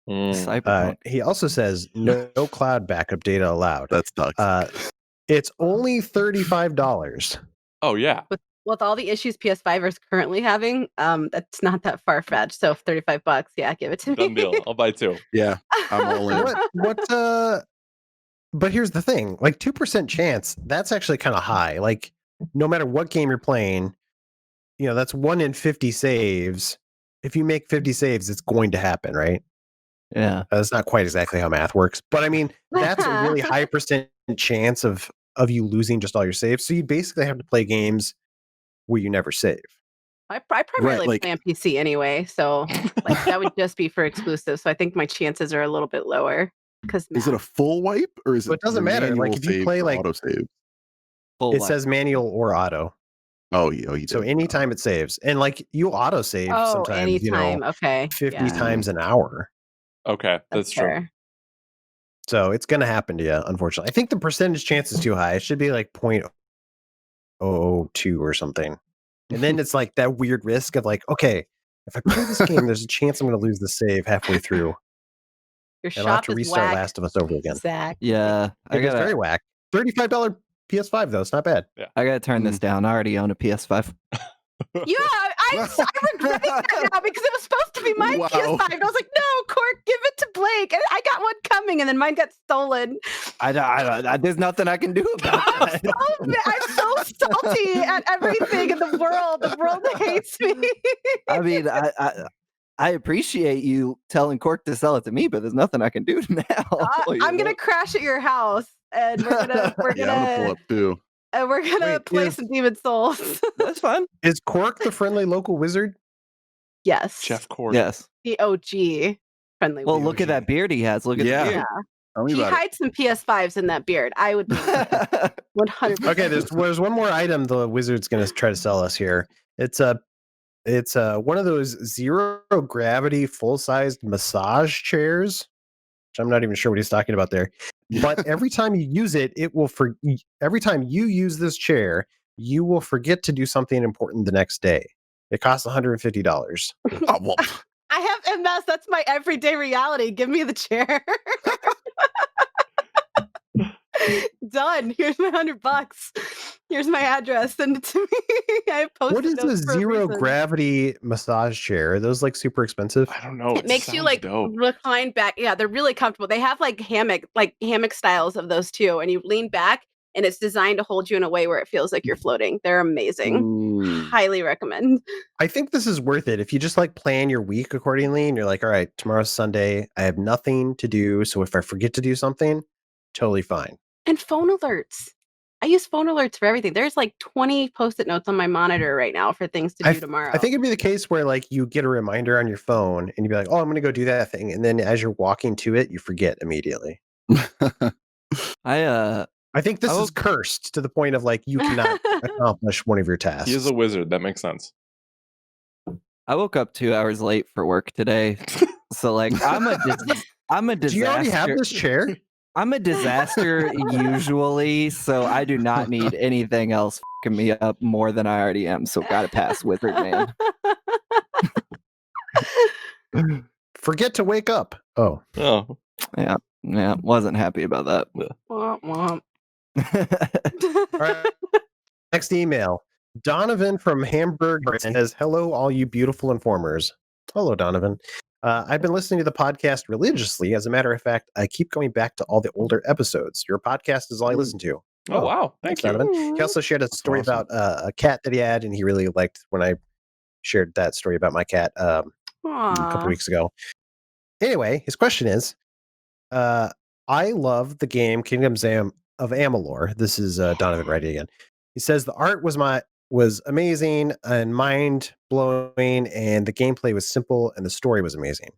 He also says no cloud backup data allowed. That sucks. It's only $35. Oh yeah. With all the issues PS5 is currently having, that's not that far fetched. So $35, yeah, give it to me. Done deal. I'll buy 2. Yeah, I'm all in. But here's the thing: like 2% chance. That's actually kind of high. Like no matter what game you're playing, that's 1 in 50 saves. If you make 50 saves, it's going to happen, right? Yeah. That's not quite exactly how math works, but I mean, that's a really high percent chance of you losing just all your saves. So you basically have to play games where you never save. I primarily play on PC anyway, so like that would just be for exclusives. So I think my chances are a little bit lower. Is it a full wipe or is it doesn't matter. Like if you play like autosave? It says manual or auto. Oh, so anytime it saves, and like you auto save sometimes, anytime. Okay, 50 times an hour. Okay, that's true. So it's going to happen to you, unfortunately. I think the percentage chance is too high. It should be like 0.002 or something. And then it's like that weird risk of like, okay, if I play this game, there's a chance I'm going to lose the save halfway through. Your and I'll have to restart whack, Last of Us over again. Zach. Yeah. It's very whack. $35 PS5 though. It's not bad. Yeah. I got to turn this down. I already own a PS5. Yeah, I regret that now because it was supposed to be my PS5. And I was like, no, Cork, give it to Blake. And I got one coming, and then mine got stolen. There's nothing I can do about that. I'm so salty at everything in the world. The world hates me. I mean, I appreciate you telling Cork to sell it to me, but there's nothing I can do now. I'm gonna crash at your house, and we're gonna pull up too. And we're gonna play some Demon Souls. That's fun. Is Cork the friendly local wizard? Yes. Jeff Cordy. Yes. The OG friendly. Well, Wii. look at that beard he has. Look at Yeah. the beard. Tell me He about hides some PS5s in that beard. I would believe that. 100%. Okay, there's one more item the wizard's going to try to sell us here. It's one of those zero gravity full sized massage chairs, which I'm not even sure what he's talking about there. But every time you use it, every time you use this chair, you will forget to do something important the next day. It costs $150. Oh, well, I have MS. That's my everyday reality. Give me the chair. Done. Here's my $100. Here's my address. Send it to me. I have What Post-it is a notes for zero reason. gravity massage chair? Are those like super expensive? I don't know. It makes you sounds like dope. recline back. Yeah, they're really comfortable. They have like hammock styles of those too, and you lean back, and it's designed to hold you in a way where it feels like you're floating. They're amazing. ooh. Highly recommend. I think this is worth it if you just like plan your week accordingly and you're like, all right, tomorrow's Sunday. I have nothing to do. So if I forget to do something, totally fine. And phone alerts. I use phone alerts for everything. There's like 20 Post-it notes on my monitor right now for things to do tomorrow. I think it'd be the case where like you get a reminder on your phone and you'd be like, oh, I'm going to go do that thing. And then as you're walking to it, you forget immediately. I think this is cursed to the point of like you cannot accomplish one of your tasks. He is a wizard. That makes sense. I woke up 2 hours late for work today, so like I'm a disaster. Do you already have this chair? I'm a disaster usually, so I do not need anything else fucking me up more than I already am. So gotta pass, wizard man. Forget to wake up. Oh. Yeah. Wasn't happy about that. Womp, womp. All right. Next email. Donovan from Hamburg says, hello, all you beautiful informers. Hello, Donovan. I've been listening to the podcast religiously. As a matter of fact, I keep going back to all the older episodes. Your podcast is all I listen to. Oh, wow. Thanks, Donovan. He also shared a story awesome. about a cat that he had, and he really liked when I shared that story about my cat a couple weeks ago. Anyway, his question is, I love the game Kingdoms of Amalur. This is Donovan writing again. He says the art was amazing and mind blowing, and the gameplay was simple, and the story was amazing.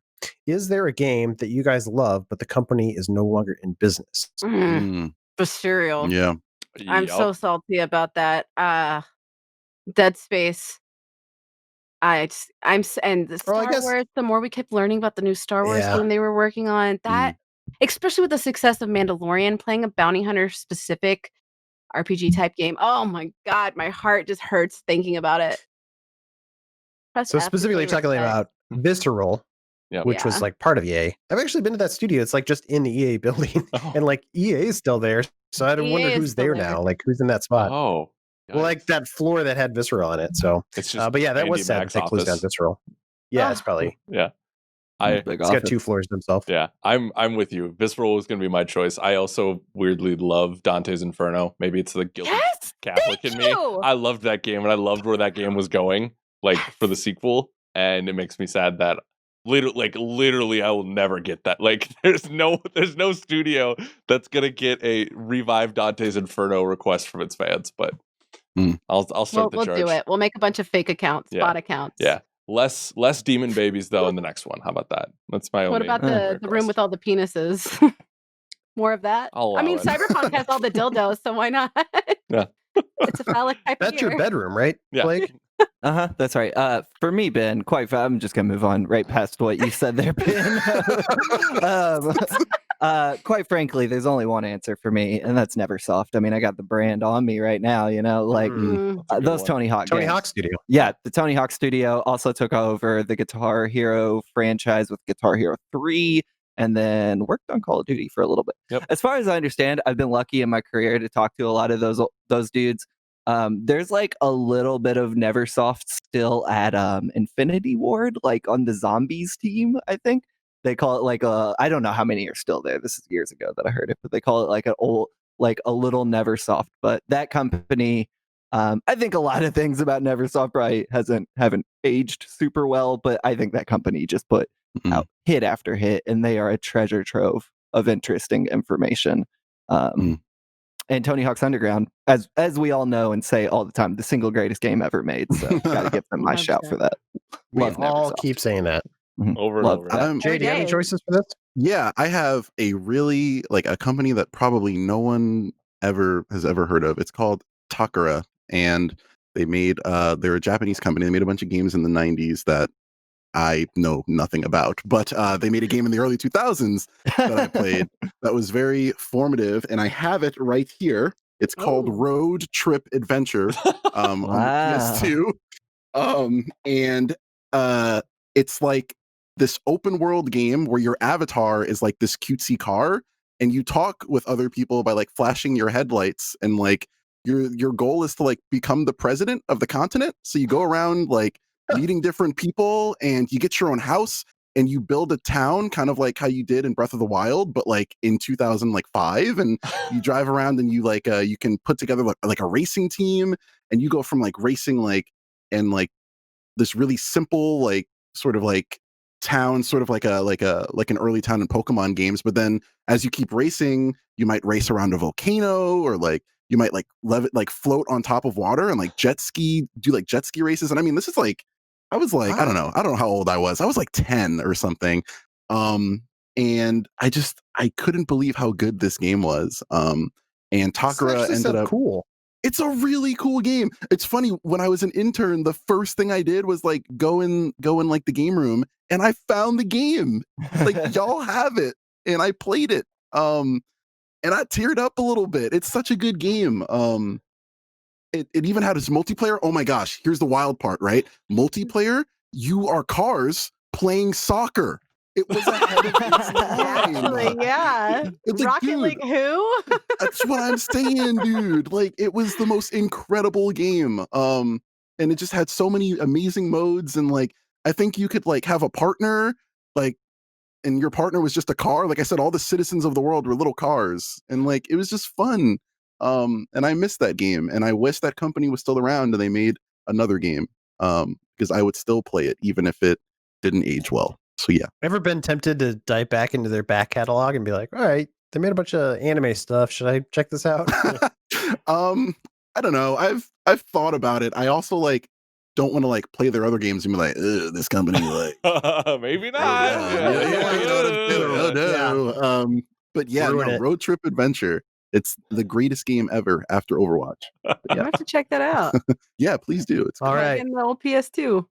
Is there a game that you guys love, but the company is no longer in business? The cereal. Yeah. I'm so salty about that. Dead Space. And the Star Wars. The more we kept learning about the new Star Wars game they were working on, that especially with the success of Mandalorian, playing a bounty hunter specific RPG type game. Oh my god, my heart just hurts thinking about it. So specifically talking about Visceral, which was like part of EA. I've actually been to that studio. It's like just in the EA building, and like EA is still there. So I wonder who's there now. Like who's in that spot? Oh, well, like that floor that had Visceral in it. So it's just but yeah, that Andy was sad Mack's that they closed down office. Visceral. Yeah, it's probably It's got 2 floors himself. Yeah, I'm with you. Visceral was going to be my choice. I also weirdly love Dante's Inferno. Maybe it's the guilty Catholic in me. I loved that game, and I loved where that game was going, like for the sequel. And it makes me sad that literally, I will never get that. Like, there's no studio that's gonna get a revived Dante's Inferno request from its fans. But I'll start the charge. We'll do it. We'll make a bunch of fake accounts, bot accounts. Yeah. Less demon babies though in the next one. How about that? That's my only. What about the room with all the penises? More of that. I mean, Cyberpunk has all the dildos, so why not? Yeah. It's a phallic type. That's your bedroom, right? Yeah. Blake? That's right. For me, Ben, I'm just gonna move on right past what you said there, Ben. Quite frankly, there's only one answer for me, and that's Neversoft. I mean, I got the brand on me right now, like those Tony Hawk Studio. Yeah, the Tony Hawk Studio also took over the Guitar Hero franchise with Guitar Hero 3, and then worked on Call of Duty for a little bit. Yep. As far as I understand, I've been lucky in my career to talk to a lot of those dudes. There's like a little bit of Neversoft still at Infinity Ward, like on the Zombies team, I think. They call it like I don't know how many are still there. This is years ago that I heard it, but they call it like a little Neversoft. But that company, I think a lot of things about Neversoft probably haven't aged super well, but I think that company just put out hit after hit, and they are a treasure trove of interesting information. And Tony Hawk's Underground, as we all know and say all the time, the single greatest game ever made. So gotta give them my shout for that. We Love all Neversoft. keep saying that. Over and Love over. that. Jay, do you have any choices for this? Yeah, I have a really a company that probably no one has ever heard of. It's called Takara, and they made they're a Japanese company. They made a bunch of games in the 90s that I know nothing about, but they made a game in the early 2000s that I played that was very formative, and I have it right here. It's called Road Trip Adventure on the PS2. And it's like this open world game where your avatar is like this cutesy car, and you talk with other people by like flashing your headlights, and like your goal is to like become the president of the continent. So you go around like meeting different people, and you get your own house, and you build a town kind of like how you did in Breath of the Wild, but like in 2005. And you drive around, and you like you can put together like a racing team, and you go from like racing and like this really simple like sort of like town, sort of like an early town in Pokemon games. But then as you keep racing, you might race around a volcano, or like you might like float on top of water and like do jet ski races. And I mean, this is like, I was like, I don't know how old I was. I was like 10 or something. And I couldn't believe how good this game was. And Takara ended up cool. It's a really cool game. It's funny, when I was an intern, the first thing I did was like go in like the game room, and I found the game. Like, y'all have it, and I played it. And I teared up a little bit. It's such a good game. It even had its multiplayer. Oh my gosh, here's the wild part, right? Multiplayer, you are cars playing soccer. It was ahead of its time. Actually, yeah. It's like, Rocket dude, League who? That's what I'm saying, dude. Like, it was the most incredible game. And it just had so many amazing modes, and like I think you could like have a partner, like, and your partner was just a car. Like I said, all the citizens of the world were little cars, and like it was just fun. And I missed that game, and I wish that company was still around and they made another game. Because I would still play it even if it didn't age well. So yeah. Ever been tempted to dive back into their back catalog and be like, all right, they made a bunch of anime stuff. Should I check this out? I don't know. I've thought about it. I also like don't want to like play their other games and be like, ugh, this company like maybe not. Oh no. But yeah, Road Trip Adventure. It's the greatest game ever after Overwatch. Yeah. I have to check that out. Yeah, please do. It's all right. In the old PS2.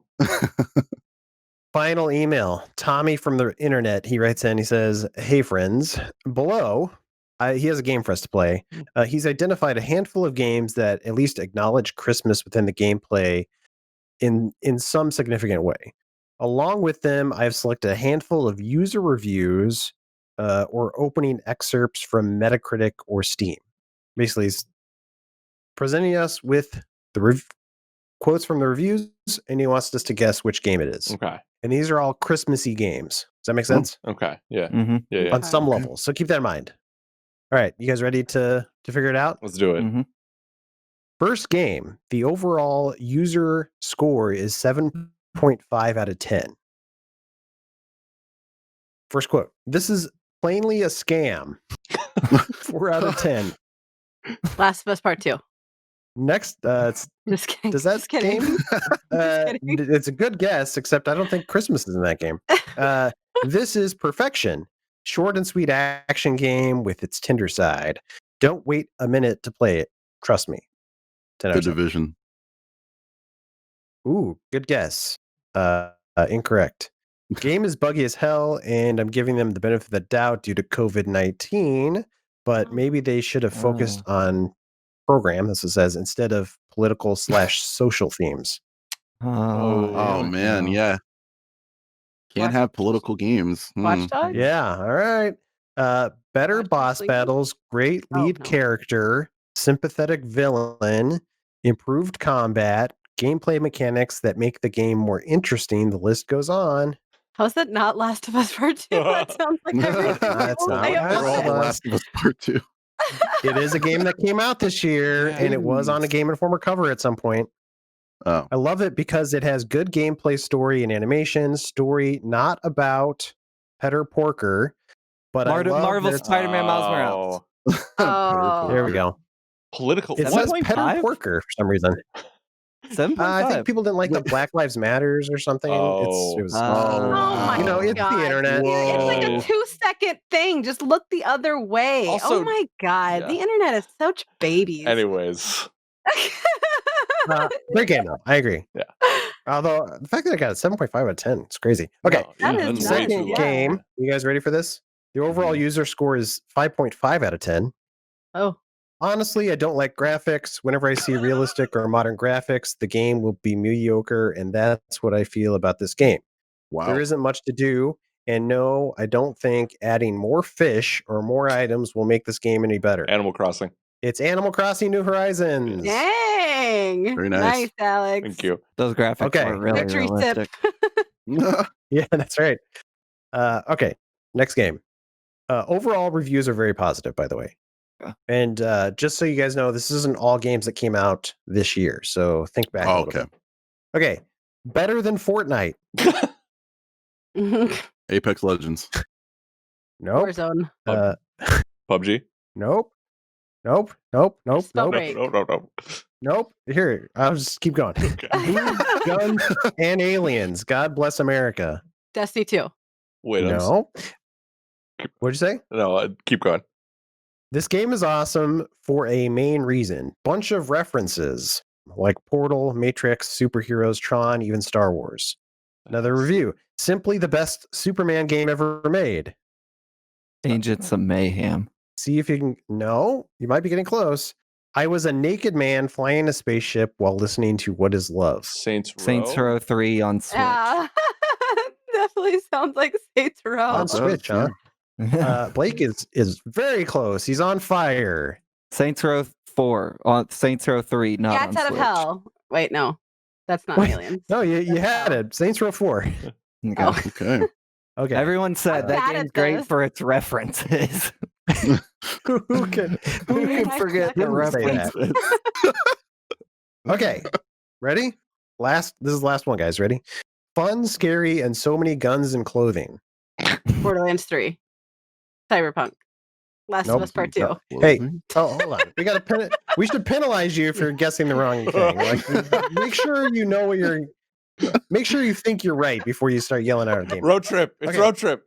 Final email. Tommy from the internet. He writes in. He says, "Hey friends, below." He has a game for us to play. He's identified a handful of games that at least acknowledge Christmas within the gameplay in some significant way. Along with them, I've selected a handful of user reviews or opening excerpts from Metacritic or Steam. Basically, he's presenting us with the quotes from the reviews, and he wants us to guess which game it is. Okay. And these are all Christmassy games. Does that make sense? Okay. Yeah. Mm-hmm. Yeah. On some level. So keep that in mind. All right. You guys ready to figure it out? Let's do it. Mm-hmm. First game, the overall user score is 7.5 out of 10. First quote. This is plainly a scam. 4 out of 10. Last of Us Part 2. Next, Just kidding. does that Just kidding. game? kidding. It's a good guess, except I don't think Christmas is in that game. This is Perfection. Short and sweet action game with its tender side. Don't wait a minute to play it. Trust me. 10 out The of 10. Division. Ooh, good guess. Incorrect. Game is buggy as hell, and I'm giving them the benefit of the doubt due to COVID-19, but maybe they should have focused on program, as it says, instead of political/social themes. Oh man, yeah. Can't have political games. Watch Dogs? Yeah, all right. Better Watch boss Dogs, battles, great lead character, sympathetic villain, improved combat, gameplay mechanics that make the game more interesting. The list goes on. How's that not Last of Us Part 2? That sounds like everything. That's not I what almost it The was. Last of Us Part 2. It is a game that came out this year, and it was on a Game Informer cover at some point. Oh. I love it because it has good gameplay, story, and animation. Story not about Peter Porker, but Marvel Spider-Man Miles Morales. Oh. There we go. Political. It What? says Petter 1.5? Porker for some reason. 7.5. I think people didn't like the Black Lives Matters or something. It was. Oh my You know, it's god! the internet. It's like a Whoa. 2-second thing. Just look the other way. Also, oh my god! yeah. The internet is such babies. Anyways. Great game though. I agree. Yeah. Although the fact that I got a 7.5 out of 10, it's crazy. Okay. That No, is that's nuts, way too Second low. game. You guys ready for this? The overall user score is 5.5 out of 10. Oh, Honestly, I don't like graphics. Whenever I see realistic or modern graphics, the game will be mediocre, and that's what I feel about this game. Wow. There isn't much to do, and no, I don't think adding more fish or more items will make this game any better. Animal Crossing. It's Animal Crossing New Horizons. dang! Very nice. Alex. Thank you. Those graphics Okay. are really Victory realistic. sip. Yeah, that's right. Okay, next game. Overall reviews are very positive, by the way. Yeah. And just so you guys know, this isn't all games that came out this year. So think back a little bit. Okay, better than Fortnite. Apex Legends. Nope. Warzone. PUBG. Nope. Nope. Nope. Nope. Spell Nope. break. No. Nope. Here, I'll just keep going. Okay. Guns and aliens. God bless America. Destiny 2. Wait, No. What'd you say? No, keep going. This game is awesome for a main reason. Bunch of references like Portal, Matrix, superheroes, Tron, even Star Wars. Another review. Simply the best Superman game ever made. Agents of Mayhem. See if you can. No, you might be getting close. I was a naked man flying a spaceship while listening to What Is Love. Saints Row. Saints Row 3 on Switch. Yeah. Definitely sounds like Saints Row. On Switch, huh? Blake is very close. He's on fire. Saints Row 4 on Saints Row 3, not Cats on out Switch. of Hell. Wait, no. That's not Wait, aliens. No, you had it. Saints Row 4. Okay. Oh. Okay. Okay. Everyone said I'm that bad game's at great this. for its references. who can forget the Who can say that? references? Okay. Ready? This is the last one, guys. Ready? Fun, scary, and so many guns and clothing. Borderlands 3. Cyberpunk. Last Nope. of Us Part 2. Hey, hold on. We should penalize you if you're guessing the wrong thing. Like, make sure you know what you're. Make sure you think you're right before you start yelling out a game. Road trip. It's Okay. road trip.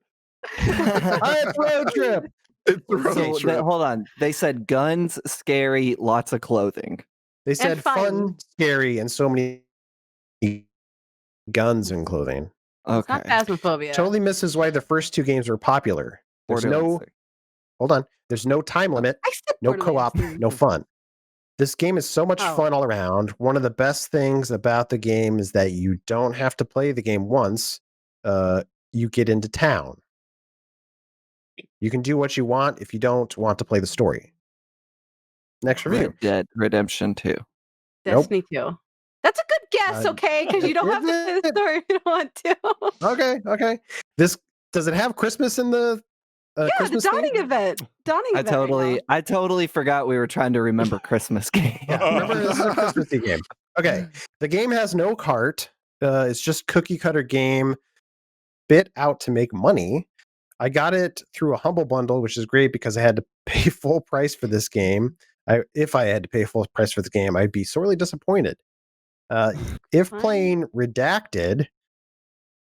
It's road trip. It's the road So, trip. hold on. They said guns, scary, lots of clothing. They said fun. fun, scary, and so many guns and clothing. It's Okay. not Phasmophobia. Totally misses why the first two games were popular. There's Borderlands 3. hold on. There's no time limit, I said no Borderlands co-op, 3. no fun. This game is so much Oh. fun all around. One of the best things about the game is that you don't have to play the game once. You get into town. You can do what you want if you don't want to play the story. Next review. Red Dead Redemption 2. Destiny 2. That's a good guess, Uh, okay? Because you don't have to play the is it? story if you don't want to. Okay. Does it have Christmas in the Yeah, Christmas the dawning theme? event. Dawning event. I totally forgot we were trying to remember Christmas games. Yeah, remember this is a Christmassy game. Okay, the game has no cart. It's just cookie cutter game, bit out to make money. I got it through a humble bundle, which is great because I had to pay full price for this game. If I had to pay full price for the game, I'd be sorely disappointed. If Fine. playing Redacted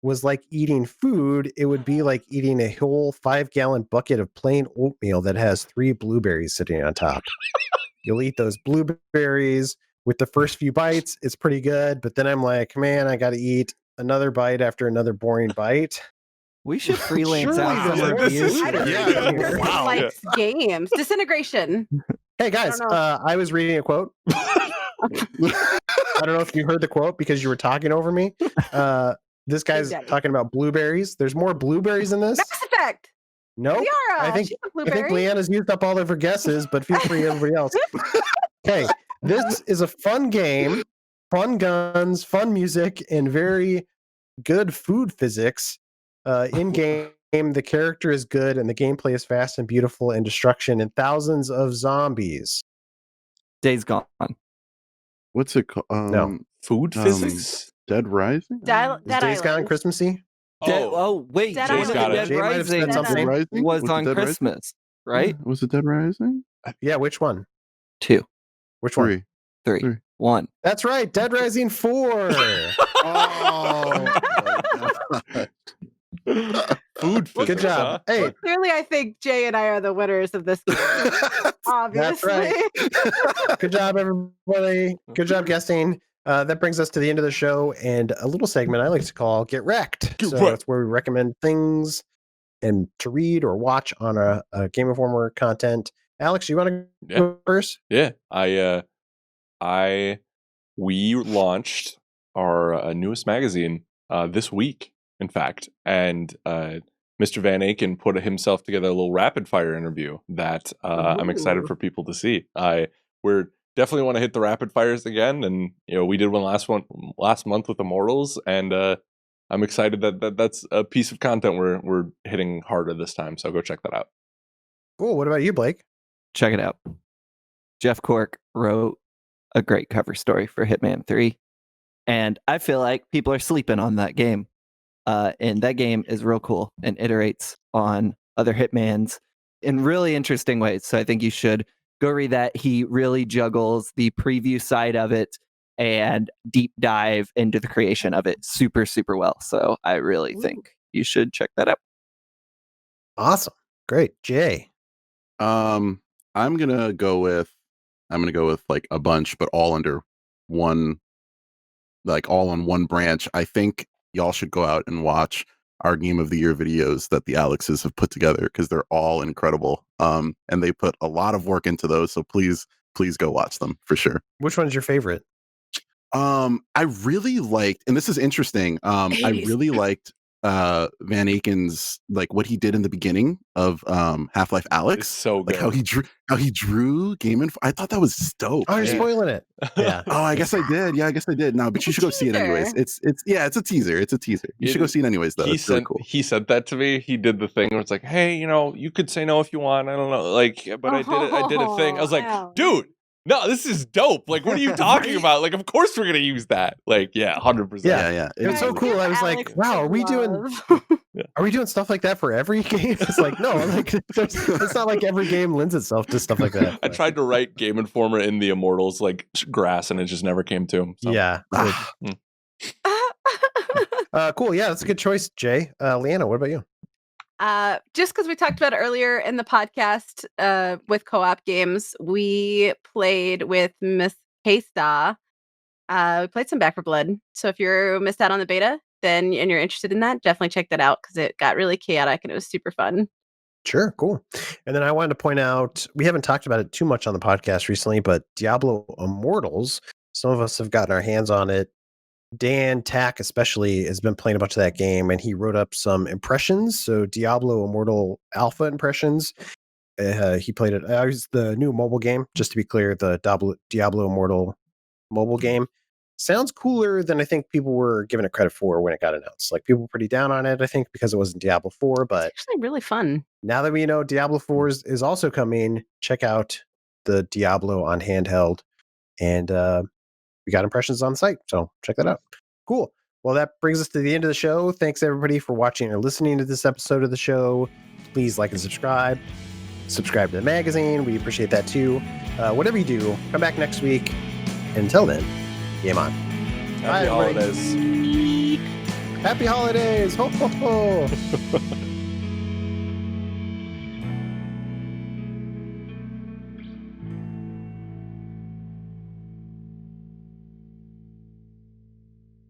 was like eating food, it would be like eating a whole 5-gallon bucket of plain oatmeal that has 3 blueberries sitting on top. You'll eat those blueberries with the first few bites. It's pretty good. But then I'm like, man, I got to eat another bite after another boring bite. We should freelance Surely out some there's a reviews. I don't Yeah, think this person wow. likes games. Disintegration. Hey, guys, don't know. I was reading a quote. I don't know if you heard the quote because you were talking over me. This guy's Daddy. talking about blueberries. There's more blueberries in this. Mass Effect. Nope. Liara. I think She's a I think blueberry. Leanna's used up all of her guesses, but feel free, everybody else. Okay, this is a fun game, fun guns, fun music, and very good food physics. In game, the character is good, and the gameplay is fast and beautiful, and destruction and thousands of zombies. Days Gone. What's it called? No. Food Um, physics? Dead Rising? Dead Is Days Gone Island. Christmassy? Wait, Dead Days Island. Gone Jay might have Rising said something. Dead Rising? was Was it on Dead Rising? Christmas, right? Yeah, was it Dead Rising? Yeah, which one? 2. Which one? Three. 1. That's right. Dead Rising 4. Oh, Food physics, Good job. huh? Hey, Clearly, I think Jay and I are the winners of this game. Obviously. right. Good job, everybody. Good job guessing. That brings us to the end of the show and a little segment I like to call Get Wrecked. Get So wrecked. it's where we recommend things and to read or watch on a Game Informer content. Alex, you want to go first? Yeah. We launched our newest magazine this week, in fact, and Mr. Van Aken put himself together a little rapid fire interview that I'm excited for people to see. We're definitely want to hit the rapid fires again, and we did one last month with Immortals, and I'm excited that's a piece of content we're hitting harder this time. So go check that out. Cool. What about you, Blake? Check it out. Jeff Cork wrote a great cover story for Hitman 3. And I feel like people are sleeping on that game. And that game is real cool and iterates on other Hitmans in really interesting ways. So I think you should go read that. He really juggles the preview side of it and deep dive into the creation of it super, super well. So I really think you should check that out. Awesome. Great. Jay. I'm gonna go with like a bunch, but all under one, like all on one branch. I think y'all should go out and watch our Game of the Year videos that the Alexes have put together because they're all incredible. And they put a lot of work into those. So please go watch them for sure. Which one's your favorite? I really liked, and this is interesting. I really liked Van Aken's, like what he did in the beginning of Half-Life Alyx. It's so good. Like how he drew Game Info. I thought that was dope. Oh, you're spoiling it. Yeah. Oh, I guess I did. Yeah, I guess I did. No, but you should go see it anyways. It's a teaser. It's a teaser. You should go see it anyways, though. It's really cool. He said that to me. He did the thing where it's like, hey, you could say no if you want. I don't know, like, but I did a thing. I was like, dude, no, this is dope. Like, what are you talking about? Like, of course we're gonna use that. Like, yeah, 100%. Yeah. It was so cool. I was like, wow, are we doing stuff like that for every game? It's like, no, like it's not like every game lends itself to stuff like that. I tried to write Game Informer in the Immortals like grass, and it just never came to him. So. Yeah. Cool. Yeah, that's a good choice, Jay. Leanna, what about you? Just because we talked about it earlier in the podcast with co-op games, we played with Miss Haysta. We played some Back 4 Blood. So if you're missed out on the beta, and you're interested in that, definitely check that out because it got really chaotic and it was super fun. Sure, cool. And then I wanted to point out, we haven't talked about it too much on the podcast recently, but Diablo Immortals, some of us have gotten our hands on it. Dan Tack especially has been playing a bunch of that game, and he wrote up some impressions. So Diablo Immortal Alpha impressions. He played it. It was the new mobile game, just to be clear, the Diablo Immortal mobile game. Sounds cooler than I think people were giving it credit for when it got announced. Like, people were pretty down on it, I think, because it wasn't Diablo 4. But it's actually really fun. Now that we know Diablo 4 is also coming, check out the Diablo on handheld. And we got impressions on the site, so check that out. Cool. Well, that brings us to the end of the show. Thanks, everybody, for watching or listening to this episode of the show. Please like and subscribe. Subscribe to the magazine. We appreciate that, too. Whatever you do, come back next week. Until then, game on. Happy holidays. Happy holidays. Ho, ho, ho.